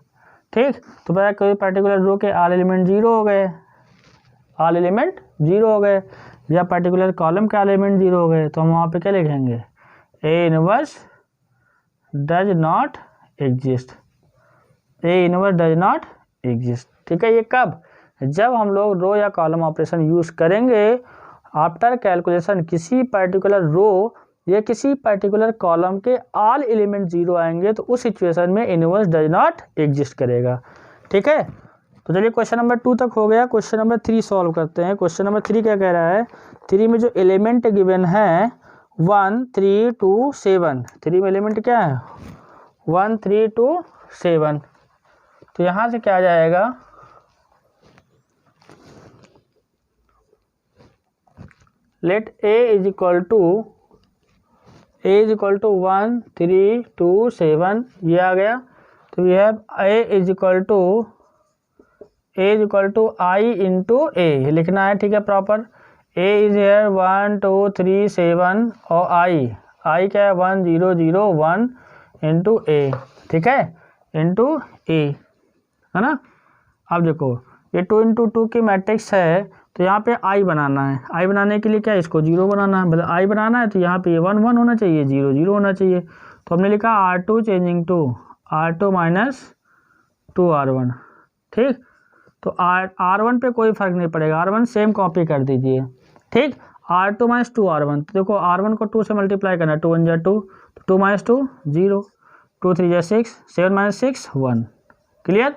ठीक। तो पता कोई पर्टिकुलर रो के ऑल एलिमेंट 0 हो गए, ऑल एलिमेंट 0 हो गए, या पर्टिकुलर कॉलम के एलिमेंट 0 हो गए, तो हम वहाँ पे क्या लिखेंगे, A inverse does not exist, A inverse does not exist, ठीक है। ये कब, जब हम लोग रो या कॉलम ऑपरेशन यूज़ करेंगे आफ्टर कैलकुलेशन किसी पर्टिकुलर रो या किसी पर्टिकुलर कॉलम के ऑल एलिमेंट 0 आएंगे, तो उस सिचुएशन में इनवर्स डज नॉट एग्जिस्ट करेगा, ठीक है। तो चलिए क्वेश्चन नंबर 2 तक हो गया, क्वेश्चन नंबर 3 सॉल्व करते हैं। क्वेश्चन नंबर 3 क्या कह रहा है, 3 में जो एलिमेंट गिवन है 1 3 2 7, 3 में एलिमेंट क्या है 1 3 2 7, तो यहाँ से क्या आ जाएगा, let a is equal to 1 3 2 7, ये आ गया। तो ये a is equal to I into A लिखना है, ठीक है, प्रॉपर। a इज हेयर 1 2 3 7 और आई क्या है 1 0 0 1 इंटू ए, ठीक है, इंटू ए, है ना। अब देखो ये 2 इंटू 2 की मैट्रिक्स है, तो यहाँ पे आई बनाना है, आई बनाने के लिए क्या इसको 0 बनाना है, मतलब आई बनाना है तो यहाँ पे 1 1 होना चाहिए, 0 0 होना चाहिए। तो हमने लिखा R2 changing to R2 minus 2R1, ठीक। तो R1 पे कोई फर्क नहीं पड़ेगा, R1 सेम कॉपी कर दीजिए, ठीक। R2 माइनस 2R1, तो देखो R1 को 2 से मल्टीप्लाई करना है, 2 1 जा 2, 2 माइनस 2 0, 2 3 जा 6, 7 माइनस 6 1, क्लियर।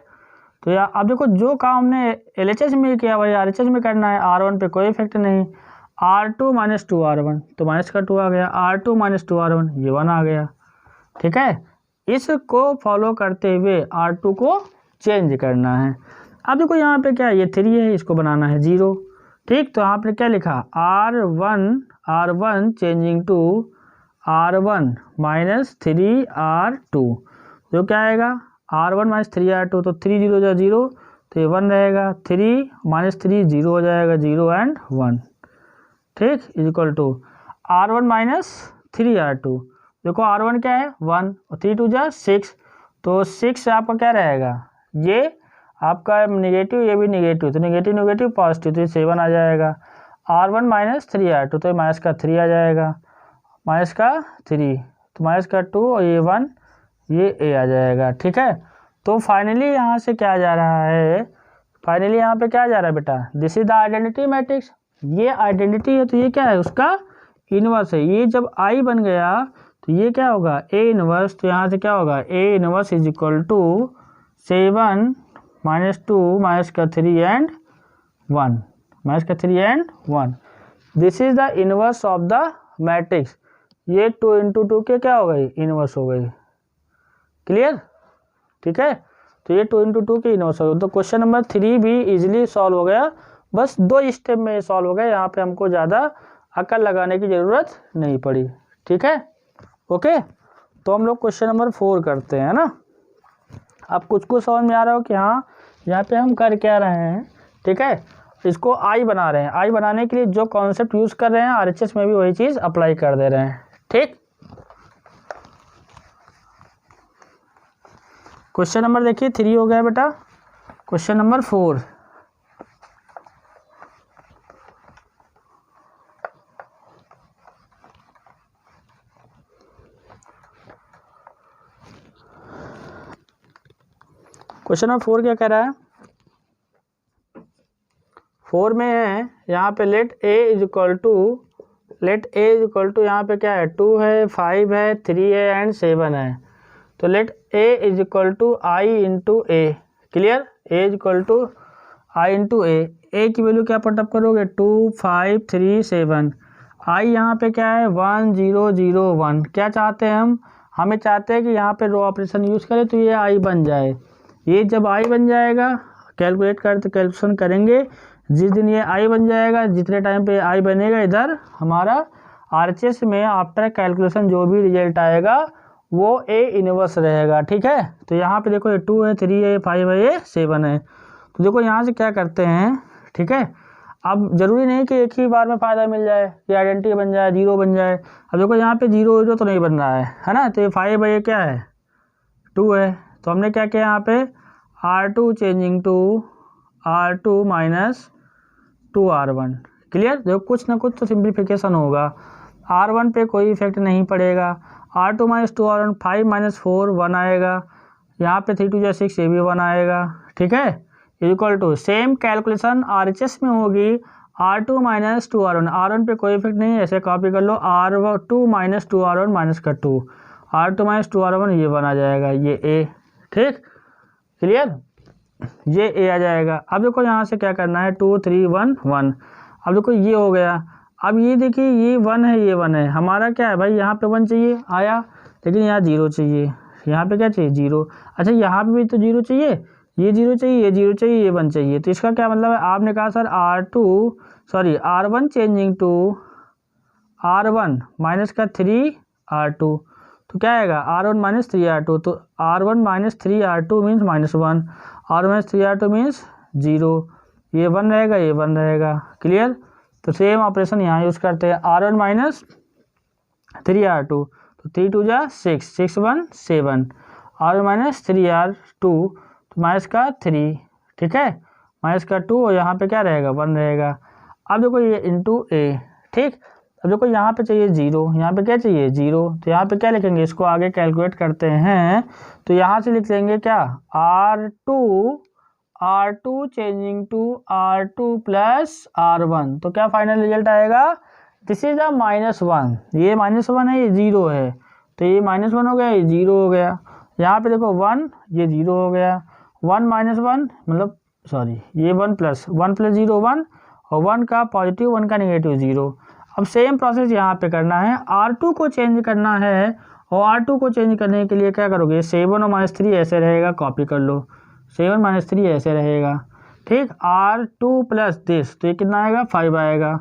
तो यार अब देखो जो काम हमने LHS में किया वही RHS में करना है, R1 पे कोई इफेक्ट नहीं, R2 माइनस 2R1 तो माइनस का 2 आ गया, R2 माइनस 2R1 ये 1 आ गया, ठीक है। इसको फॉलो करते हुए R2 को चेंज करना है। अब देखो यहाँ पे क्या है, ये 3 है, इसको बनाना है 0, ठीक। तो आपने क्या लिखा R1 changing to R1 minus 3R2, जो क्या आएगा R1 माइनस 3R2, तो 3 0 जा 0, तो ये 1 रहेगा, 3 माइनस 3 0 हो जाएगा, 0 एंड 1, ठीक, is equal to R1 minus 3R2। देखो R1 क्या है 1 और 3 2 जा 6, तो 6 आपका क्या रहेगा, ये आपका निगेटिव, ये भी निगेटिव, तो निगेटिव निगेटिव पॉजिटिव, तो ये 7 आ जाएगा। R1 माइनस 3R2, तो माइनस का 3 आ जाएगा, माइनस का 3, तो माइनस का 2 और ये 1, ये a आ जाएगा, ठीक है। तो फाइनली यहाँ से क्या जा रहा है, फाइनली यहाँ पे क्या जा रहा है बेटा, this is the identity matrix, ये आइडेंटिटी है, तो ये क्या है उसका इनवर्स है। ये जब आई बन गया तो ये क्या होगा a इनवर्स, तो यहाँ से क्या होगा a inverse is equal to 7 minus 2 minus का 3 एंड 1, माइनस का 3 and 1, this is the inverse of the matrix. ये 2 इंटू 2 के क्या हो गई इनवर्स हो गई, क्लियर, ठीक है। तो ये 2 इंटू 2 की इनवर्स हो गई। तो क्वेश्चन नंबर 3 भी इजीली सॉल्व हो गया, बस 2 स्टेप में सॉल्व हो गया, यहाँ पे हमको ज़्यादा अकल लगाने की ज़रूरत नहीं पड़ी, ठीक है। ओके, तो हम लोग क्वेश्चन नंबर 4 करते हैं ना। अब कुछ समझ में आ रहा हो कि हाँ यहाँ पे हम कर क्या रहे हैं, ठीक है। इसको आई बना रहे हैं, आई बनाने के लिए जो कॉन्सेप्ट यूज़ कर रहे हैं RHS में भी वही चीज़ अप्लाई कर दे रहे हैं, ठीक। क्वेश्चन नंबर देखिए 3 हो गया बेटा। क्वेश्चन नंबर 4, क्वेश्चन नंबर 4 क्या कह रहा है, 4 में है यहाँ पे let A is equal to यहाँ पे क्या है 2 है 5 है 3 है एंड 7 है। तो let A is equal to I into A, clear, A is equal to I into A की वैल्यू क्या पुटअप करोगे 2 5 3 7, आई यहाँ पे क्या है 1 0 0 1, क्या चाहते हैं हमें चाहते हैं कि यहाँ पे रो ऑपरेशन यूज़ करें तो ये आई बन जाए। ये जब आई बन जाएगा कैलकुलेशन करेंगे, जिस दिन ये आई बन जाएगा, जितने टाइम पे आई बनेगा, इधर हमारा आरएचएस में आफ्टर कैलकुलेशन जो भी रिजल्ट आएगा वो ए इनवर्स रहेगा। ठीक है, तो यहाँ पे देखो ये 2 है 3 है 5 है ये 7 है। तो देखो यहाँ से क्या करते हैं, ठीक है, अब जरूरी नहीं कि एक ही बार में फ़ायदा मिल जाए कि आइडेंटिटी बन जाए 0 बन जाए। अब देखो यहाँ पे 0 0 तो नहीं बन रहा है ना, तो ये 5 है ये क्या है 2 है। तो हमने क्या किया यहाँ पे R2 changing to R2 minus 2R1, clear. देखो कुछ ना कुछ तो सिंप्लीफिकेशन होगा, R1 पे कोई इफेक्ट नहीं पड़ेगा, R2 माइनस 2R1 5 माइनस 4 1 आएगा, यहाँ पे 3 2 जा 6 ये भी 1 आएगा। ठीक है, equal to same calculation RHS में होगी R2 माइनस 2R1, R1 पे कोई इफेक्ट नहीं है, ऐसे कॉपी कर लो R2 माइनस 2R1 माइनस का 2, R2 माइनस 2R1 ये 1 आ जाएगा, ये ए, ठीक, क्लियर, ये ए आ जाएगा। अब देखो यहाँ से क्या करना है 2 3 1 1, अब देखो ये हो गया। अब ये देखिए ये 1 है ये 1 है, हमारा क्या है भाई यहाँ पे 1 चाहिए आया, लेकिन यहाँ 0 चाहिए, यहाँ पे क्या चाहिए 0। अच्छा यहाँ पे भी तो 0 चाहिए, ये 0 चाहिए ये 0 चाहिए ये 1 चाहिए। तो इसका क्या मतलब है, आपने कहा sir R1 changing to R1 minus का 3R2, तो क्या आएगा R1 माइनस 3R2, तो R1 minus 3R2 means minus 1, R minus 3R2 means 0, ये 1 रहेगा ये 1 रहेगा, क्लियर। तो सेम ऑपरेशन यहाँ यूज़ करते हैं, R1 माइनस 3R2, तो 3 2 जा 6 6 1 7, R1 माइनस 3R2 तो माइनस का 3, ठीक है, माइनस का 2 और यहाँ पे क्या रहेगा 1 रहेगा। अब देखो ये इंटू ए, ठीक। अब देखो यहाँ पे चाहिए 0, यहाँ पे क्या चाहिए 0, तो यहाँ पे क्या लिखेंगे, इसको आगे कैलकुलेट करते हैं, तो यहाँ से लिख लेंगे क्या R2 changing to R2 plus R1, तो क्या फाइनल रिजल्ट आएगा, दिस इज अ -1, ये -1 है ये 0 है, तो ये -1 हो गया ये 0 हो गया। यहाँ पे देखो 1 ये 0 हो गया, 1 माइनस 1 मतलब सॉरी ये 1 प्लस 0 1 और 1 का पॉजिटिव 1 का नेगेटिव 0। अब सेम प्रोसेस यहाँ पे करना है, R2 को चेंज करना है, और R2 को चेंज करने के लिए क्या करोगे 7 और -3 ऐसे रहेगा, कॉपी कर लो 7 -3 ऐसे रहेगा, ठीक। R2 प्लस दिस, तो ये कितना आएगा 5 आएगा,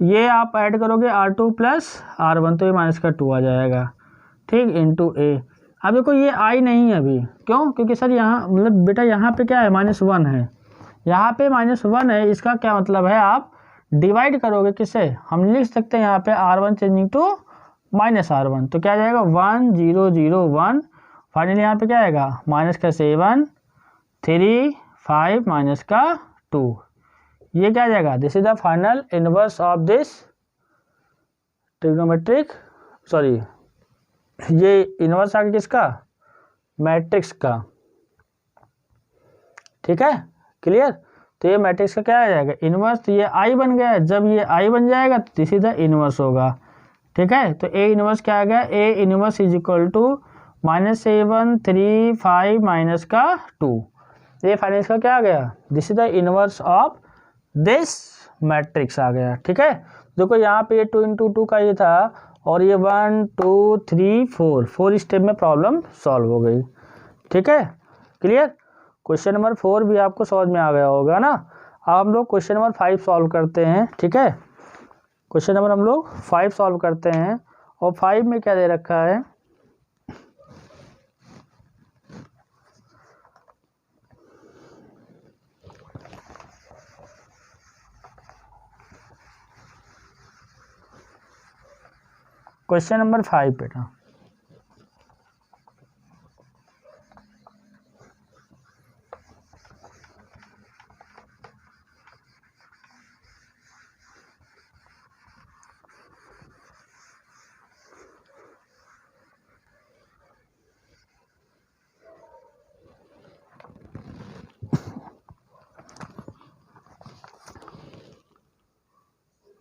ये आप ऐड करोगे R2 प्लस R1 तो ये माइनस का 2 आ जाएगा, ठीक, इंटू ए। अब देखो ये आई नहीं है अभी, क्यों, क्योंकि सर यहाँ मतलब बेटा यहाँ पे क्या है -1 है, यहाँ पे -1 है, इसका क्या मतलब है आप डिवाइड करोगे किससे, हम लिख सकते हैं यहाँ पे R1 चेंजिंग टू -R1, तो क्या जाएगा 1 0 0 1, फाइनली यहाँ पे क्या आएगा माइनस का 7 3 5 माइनस का 2, ये क्या जाएगा, this is the final inverse of this trigonometric, sorry ये इनवर्स आ गया किसका, मैट्रिक्स का, ठीक है, क्लियर। तो ये मैट्रिक्स का क्या आ जाएगा इनवर्स, तो ये आई बन गया, जब ये आई बन जाएगा तो दिस इज द इनवर्स होगा, ठीक है। तो ए इनवर्स क्या आ गया, A inverse is equal to -7 3 5 minus का 2, ये फाइनल का क्या आ गया, this is the inverse of this matrix आ गया, ठीक है। देखो यहाँ पे ये 2 × 2 का ये था, और ये 1 2 3 4 स्टेप में प्रॉब्लम सॉल्व हो गई, ठीक है, क्लियर। क्वेश्चन नंबर 4 भी आपको समझ में आ गया होगा ना। अब हम लोग क्वेश्चन नंबर 5 सॉल्व करते हैं, ठीक है। क्वेश्चन नंबर हम लोग 5 सॉल्व करते हैं, और 5 में क्या दे रखा है, क्वेश्चन नंबर 5 बेटा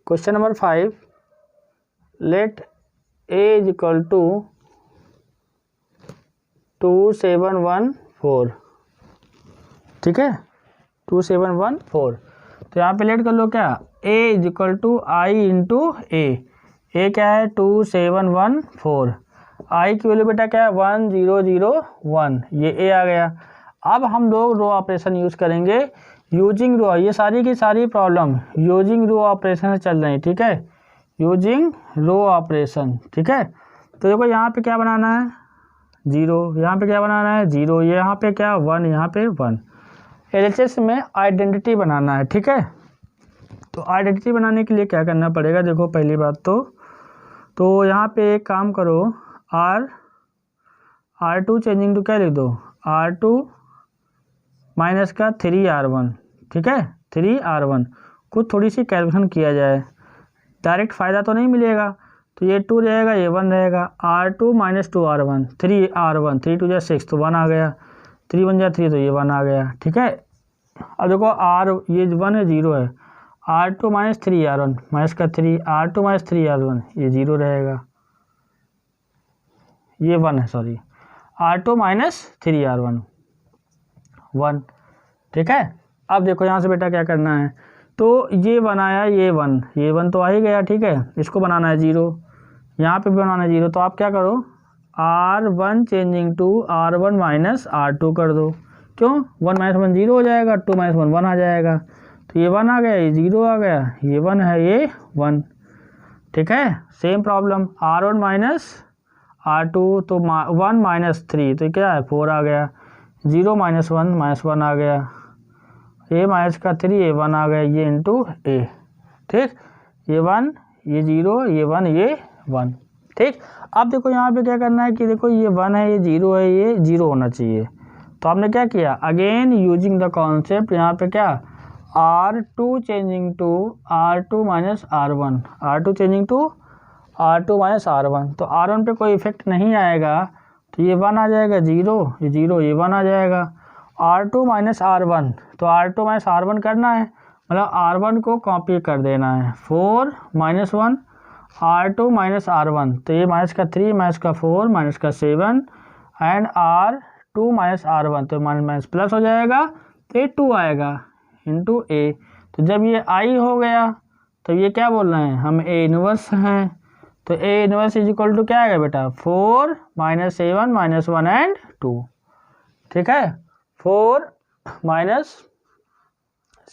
question number 5, let a is equal to 2714, ठीक है, 2714। तो यहाँ पे लेट कर लो क्या, a is equal to I into A क्या है 2714, आई की वैल्यू बेटा क्या है 1001, ये a आ गया। अब हम लोग रो ऑपरेशन यूज़ करेंगे, यूजिंग रो, ये सारी की सारी प्रॉब्लम यूजिंग रो ऑपरेशन से चल रही है, ठीक है, यूजिंग रो ऑपरेशन, ठीक है। तो देखो यहाँ पे क्या बनाना है 0, यहाँ पे क्या बनाना है 0, यहाँ पे क्या 1, यहाँ पे 1। एलएचएस में आइडेंटिटी बनाना है, ठीक है। तो आइडेंटिटी बनाने के लिए क्या करना पड़ेगा, देखो पहली बात तो यहाँ पे एक काम करो, R2 चेंजिंग टू क्या लिख दो, R2 माइनस का 3R1, ठीक है, 3R1। कुछ थोड़ी सी कैलकुलेशन किया जाए, डायरेक्ट फ़ायदा तो नहीं मिलेगा, तो ये 2 रहेगा, ये 1 रहेगा, R2 माइनस 2R1, 3R1, 3 2 6 तो 1 आ गया, 3 1 3 तो ये 1 आ गया, ठीक है। अब देखो ये 1 है 0 है, R2 माइनस 3R1 माइनस का 3, R2 माइनस 3R1 ये 0 रहेगा, ये 1 है, सॉरी, R2 माइनस 3R1 1, ठीक है। अब देखो यहाँ से बेटा क्या करना है, तो ये बनाया, ये 1 तो आ ही गया, ठीक है, इसको बनाना है 0, यहाँ पे भी बनाना है 0, तो आप क्या करो R1 changing to R1 minus R2 कर दो, क्यों 1 माइनस 1 0 हो जाएगा, 2 माइनस 1 1 आ जाएगा, तो ये 1 आ गया, ये 0 आ गया, ये 1 है, ये 1, ठीक है। Same problem R1 minus R2, तो 1 माइनस 3 तो क्या है 4 आ गया, 0 माइनस 1 आ गया, ए माइनस का 3 ये 1 आ गया, ये इंटू ए, ठीक, ये 1 ये 0 ये 1 ये 1, ठीक। अब देखो यहाँ पे क्या करना है कि देखो ये 1 है, ये 0 है, ये 0 होना चाहिए, तो आपने क्या किया, अगेन यूजिंग द कॉन्सेप्ट, यहाँ पे क्या R2 changing to R2 minus R1, R2 changing to R2 minus R1, तो R1 पे कोई इफेक्ट नहीं आएगा, तो ये 1 आ जाएगा, 0 ये 0 ये 1 आ जाएगा, R2 माइनस R1, तो R2 माइनस R1 करना है, मतलब R1 को कॉपी कर देना है, 4 माइनस 1 R2 माइनस R1, तो ये माइनस का 3 माइनस का 4 माइनस का 7 एंड R2 माइनस R1, तो माइनस माइनस प्लस हो जाएगा, तो ये 2 आएगा इंटू ए। तो जब ये आई हो गया तो ये क्या बोल रहे हैं, हम ए इनवर्स हैं, तो A inverse is equal to क्या आएगा बेटा 4 माइनस 7 माइनस 1 एंड 2, ठीक है, 4 माइनस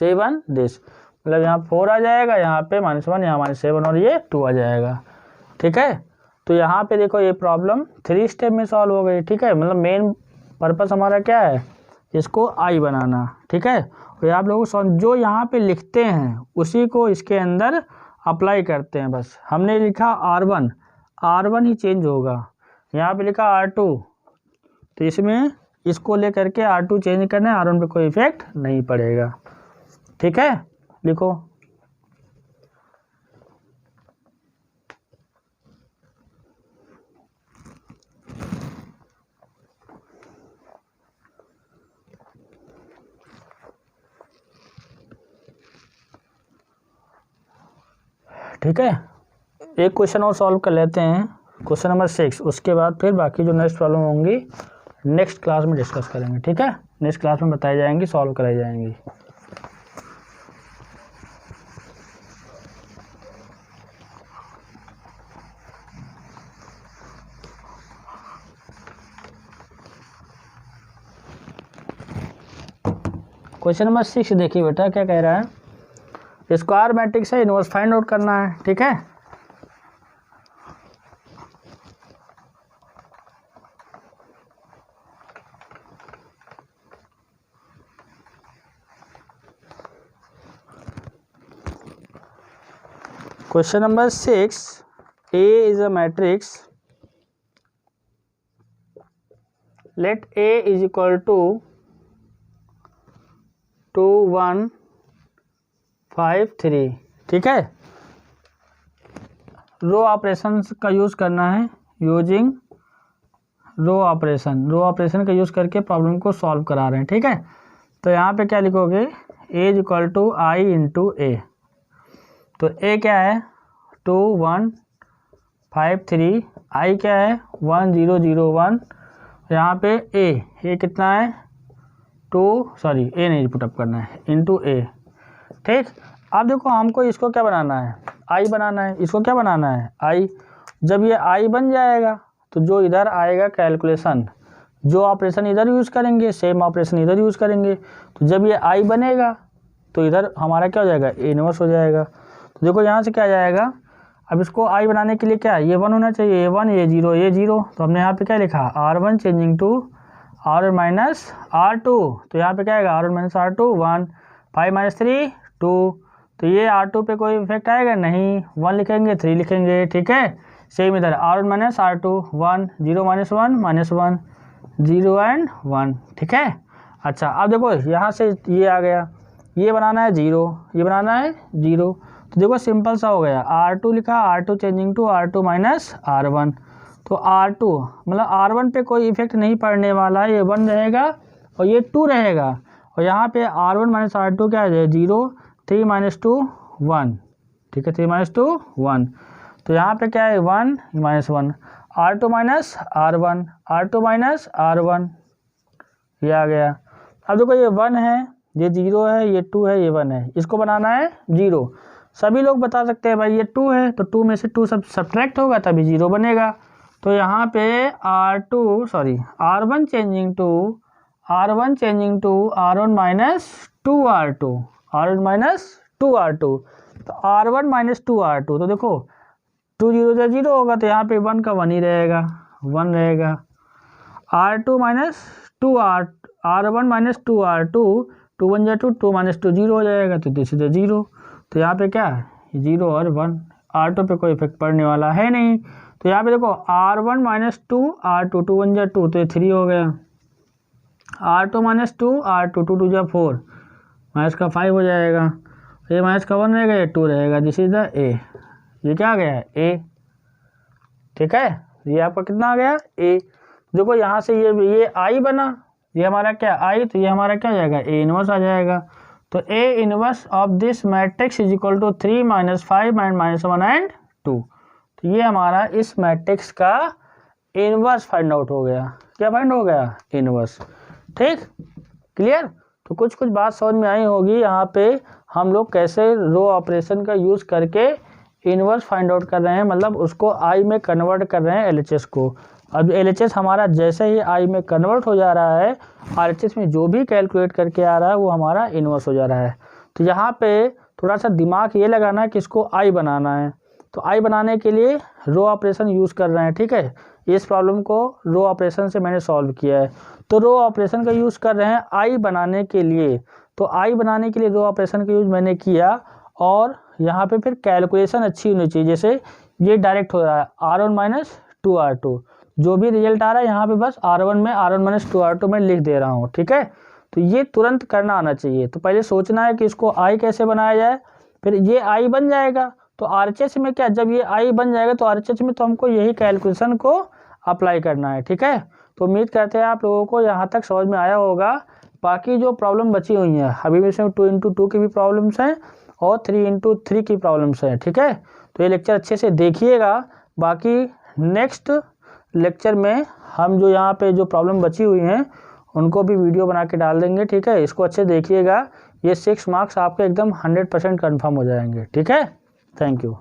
7 दिस, मतलब यहाँ 4 आ जाएगा, यहाँ पे -1, यहाँ -7 और ये 2 आ जाएगा, ठीक है। तो यहाँ पे देखो ये प्रॉब्लम 3 स्टेप में सॉल्व हो गई, ठीक है, मतलब मेन पर्पस हमारा क्या है, इसको आई बनाना, ठीक है। और आप लोग जो यहाँ पे लिखते हैं उसी को इसके अंदर अप्लाई करते हैं, बस हमने लिखा R1 ही चेंज होगा, यहाँ पे लिखा R2, तो इसमें इसको लेकर के R2 चेंज करना है, R1 पे कोई इफेक्ट नहीं पड़ेगा, ठीक है, लिखो। ठीक है, एक क्वेश्चन और सॉल्व कर लेते हैं, क्वेश्चन नंबर 6, उसके बाद फिर बाकी जो नेक्स्ट प्रॉब्लम होंगी नेक्स्ट क्लास में डिस्कस करेंगे, ठीक है, नेक्स्ट क्लास में बताई जाएंगी, सॉल्व कराई जाएंगी। क्वेश्चन नंबर 6 देखिए बेटा क्या कह रहा है, स्क्वायर मैट्रिक्स है, इनवर्स फाइंड आउट करना है, ठीक है। Question number 6, A is a matrix, let A is equal to 2 1 5 3, ठीक है। रो ऑपरेशन का यूज़ करना है, यूजिंग रो ऑपरेशन का यूज़ करके प्रॉब्लम को सॉल्व करा रहे हैं, ठीक है। तो यहाँ पे क्या लिखोगे, A is equal to I into A, तो ए क्या है 2 1 5 3, आई क्या है 1 0 0 1, यहाँ पे ए कितना है 2, सॉरी ए नहीं पुटअप करना है, इंटू ए। ठीक, अब देखो हमको इसको क्या बनाना है, आई बनाना है। इसको क्या बनाना है, आई। जब ये आई बन जाएगा तो जो इधर आएगा कैलकुलेशन, जो ऑपरेशन इधर यूज़ करेंगे सेम ऑपरेशन इधर यूज़ करेंगे। तो जब ये आई बनेगा तो इधर हमारा क्या हो जाएगा, ए इनवर्स हो जाएगा। तो देखो यहाँ से क्या जाएगा, अब इसको आई बनाने के लिए क्या है, ये 1 होना चाहिए, ए 1 ए 0 ए 0। तो हमने यहाँ पे क्या लिखा, R1 changing to R1 minus R2। तो यहाँ पे क्या आएगा, R1 माइनस R2 1, 5 माइनस 3 2। तो ये R2 पे कोई इफेक्ट आएगा नहीं, 1 लिखेंगे 3 लिखेंगे। ठीक है, सेम इधर R1 minus R2 1, 0 minus 1 minus 1, 0 and 1। ठीक है, अच्छा अब देखो यहाँ से ये आ गया, ये बनाना है 0, ये बनाना है 0। तो देखो सिंपल सा हो गया, R2 लिखा, R2 changing to R2 minus R1। तो R2 मतलब R1 पे कोई इफेक्ट नहीं पड़ने वाला है, ये 1 रहेगा और ये 2 रहेगा। और यहाँ पे R1 माइनस R2 क्या है 0, 3 माइनस 2 1। ठीक है, 3 माइनस 2 1। तो यहाँ पे क्या है 1 minus 1, R2 minus R1, R2 minus R1, ये आ गया। अब देखो ये 1 है, ये 0 है, ये 2 है, ये 1 है, इसको बनाना है 0। सभी लोग बता सकते हैं भाई ये 2 है तो 2 में से 2 सब सब्ट्रैक्ट होगा तभी 0 बनेगा। तो यहाँ पे R1 changing to R1 minus 2R2, R1 minus 2R2। तो R1 माइनस 2R2, तो देखो 2 0 से 0 होगा तो यहाँ पे 1 का 1 ही रहेगा, 1 रहेगा। R2 minus 2R, R1 minus 2R2, 2 1 जा 2, 2 माइनस 2 0 हो जाएगा, तो दिस इज 0। तो यहाँ पे क्या है 0 और 1, R2 पे कोई इफेक्ट पड़ने वाला है नहीं। तो यहाँ पे देखो R1 माइनस 2 R2, 2 1 जा 2, तो ये 3 हो गया। R2 माइनस 2 R2, 2 2 जा 4, माइनस का 5 हो जाएगा, ये माइनस का 1 रहेगा, ये 2 रहेगा, दिस इज द ए। ये क्या आ गया ए। ठीक है, ये आपका कितना आ गया ए। देखो यहाँ से ये आई बना, ये हमारा क्या आई, तो ये हमारा क्या हो जाएगा ए इनवर्स आ जाएगा। तो A inverse of this matrix is equal to 3 minus 5 and minus 1 and 2। तो ये हमारा इस मैट्रिक्स का इनवर्स फाइंड आउट हो गया। क्या फाइंड हो गया, इनवर्स। ठीक, क्लियर। तो कुछ कुछ बात समझ में आई होगी यहाँ पे हम लोग कैसे रो ऑपरेशन का यूज़ करके इनवर्स फाइंड आउट कर रहे हैं, मतलब उसको आई में कन्वर्ट कर रहे हैं एलएचएस को। अब एलएचएस हमारा जैसे ही आई में कन्वर्ट हो जा रहा है, आरएचएस में जो भी कैलकुलेट करके आ रहा है वो हमारा इनवर्स हो जा रहा है। तो यहाँ पे थोड़ा सा दिमाग ये लगाना है कि इसको आई बनाना है। तो आई बनाने के लिए रो ऑपरेशन यूज़ कर रहे हैं। ठीक है, इस प्रॉब्लम को रो ऑपरेशन से मैंने सॉल्व किया है। तो रो ऑपरेशन का यूज़ कर रहे हैं आई बनाने के लिए। तो आई बनाने के लिए रो ऑपरेशन का यूज़ मैंने किया, और यहाँ पे फिर कैलकुलेशन अच्छी होनी चाहिए। जैसे ये डायरेक्ट हो रहा है R1 माइनस 2R2, जो भी रिजल्ट आ रहा है यहाँ पे बस R1 में R1 माइनस 2R2 में लिख दे रहा हूँ। ठीक है, तो ये तुरंत करना आना चाहिए। तो पहले सोचना है कि इसको आई कैसे बनाया जाए, फिर ये आई बन जाएगा तो आरएचएस में क्या, जब ये आई बन जाएगा तो आरएचएस में तो हमको यही कैलकुलेशन को अप्लाई करना है। ठीक है, तो उम्मीद करते हैं आप लोगों को यहाँ तक समझ में आया होगा। बाकी जो प्रॉब्लम बची हुई हैं अभी भी इसमें 2 into 2 की भी प्रॉब्लम्स हैं और 3 into 3 की प्रॉब्लम्स हैं। ठीक है, तो ये लेक्चर अच्छे से देखिएगा। बाकी नेक्स्ट लेक्चर में हम जो यहाँ पे जो प्रॉब्लम बची हुई हैं उनको भी वीडियो बना के डाल देंगे। ठीक है, इसको अच्छे देखिएगा, ये 6 मार्क्स आपके एकदम 100% कन्फर्म हो जाएंगे। ठीक है, थैंक यू।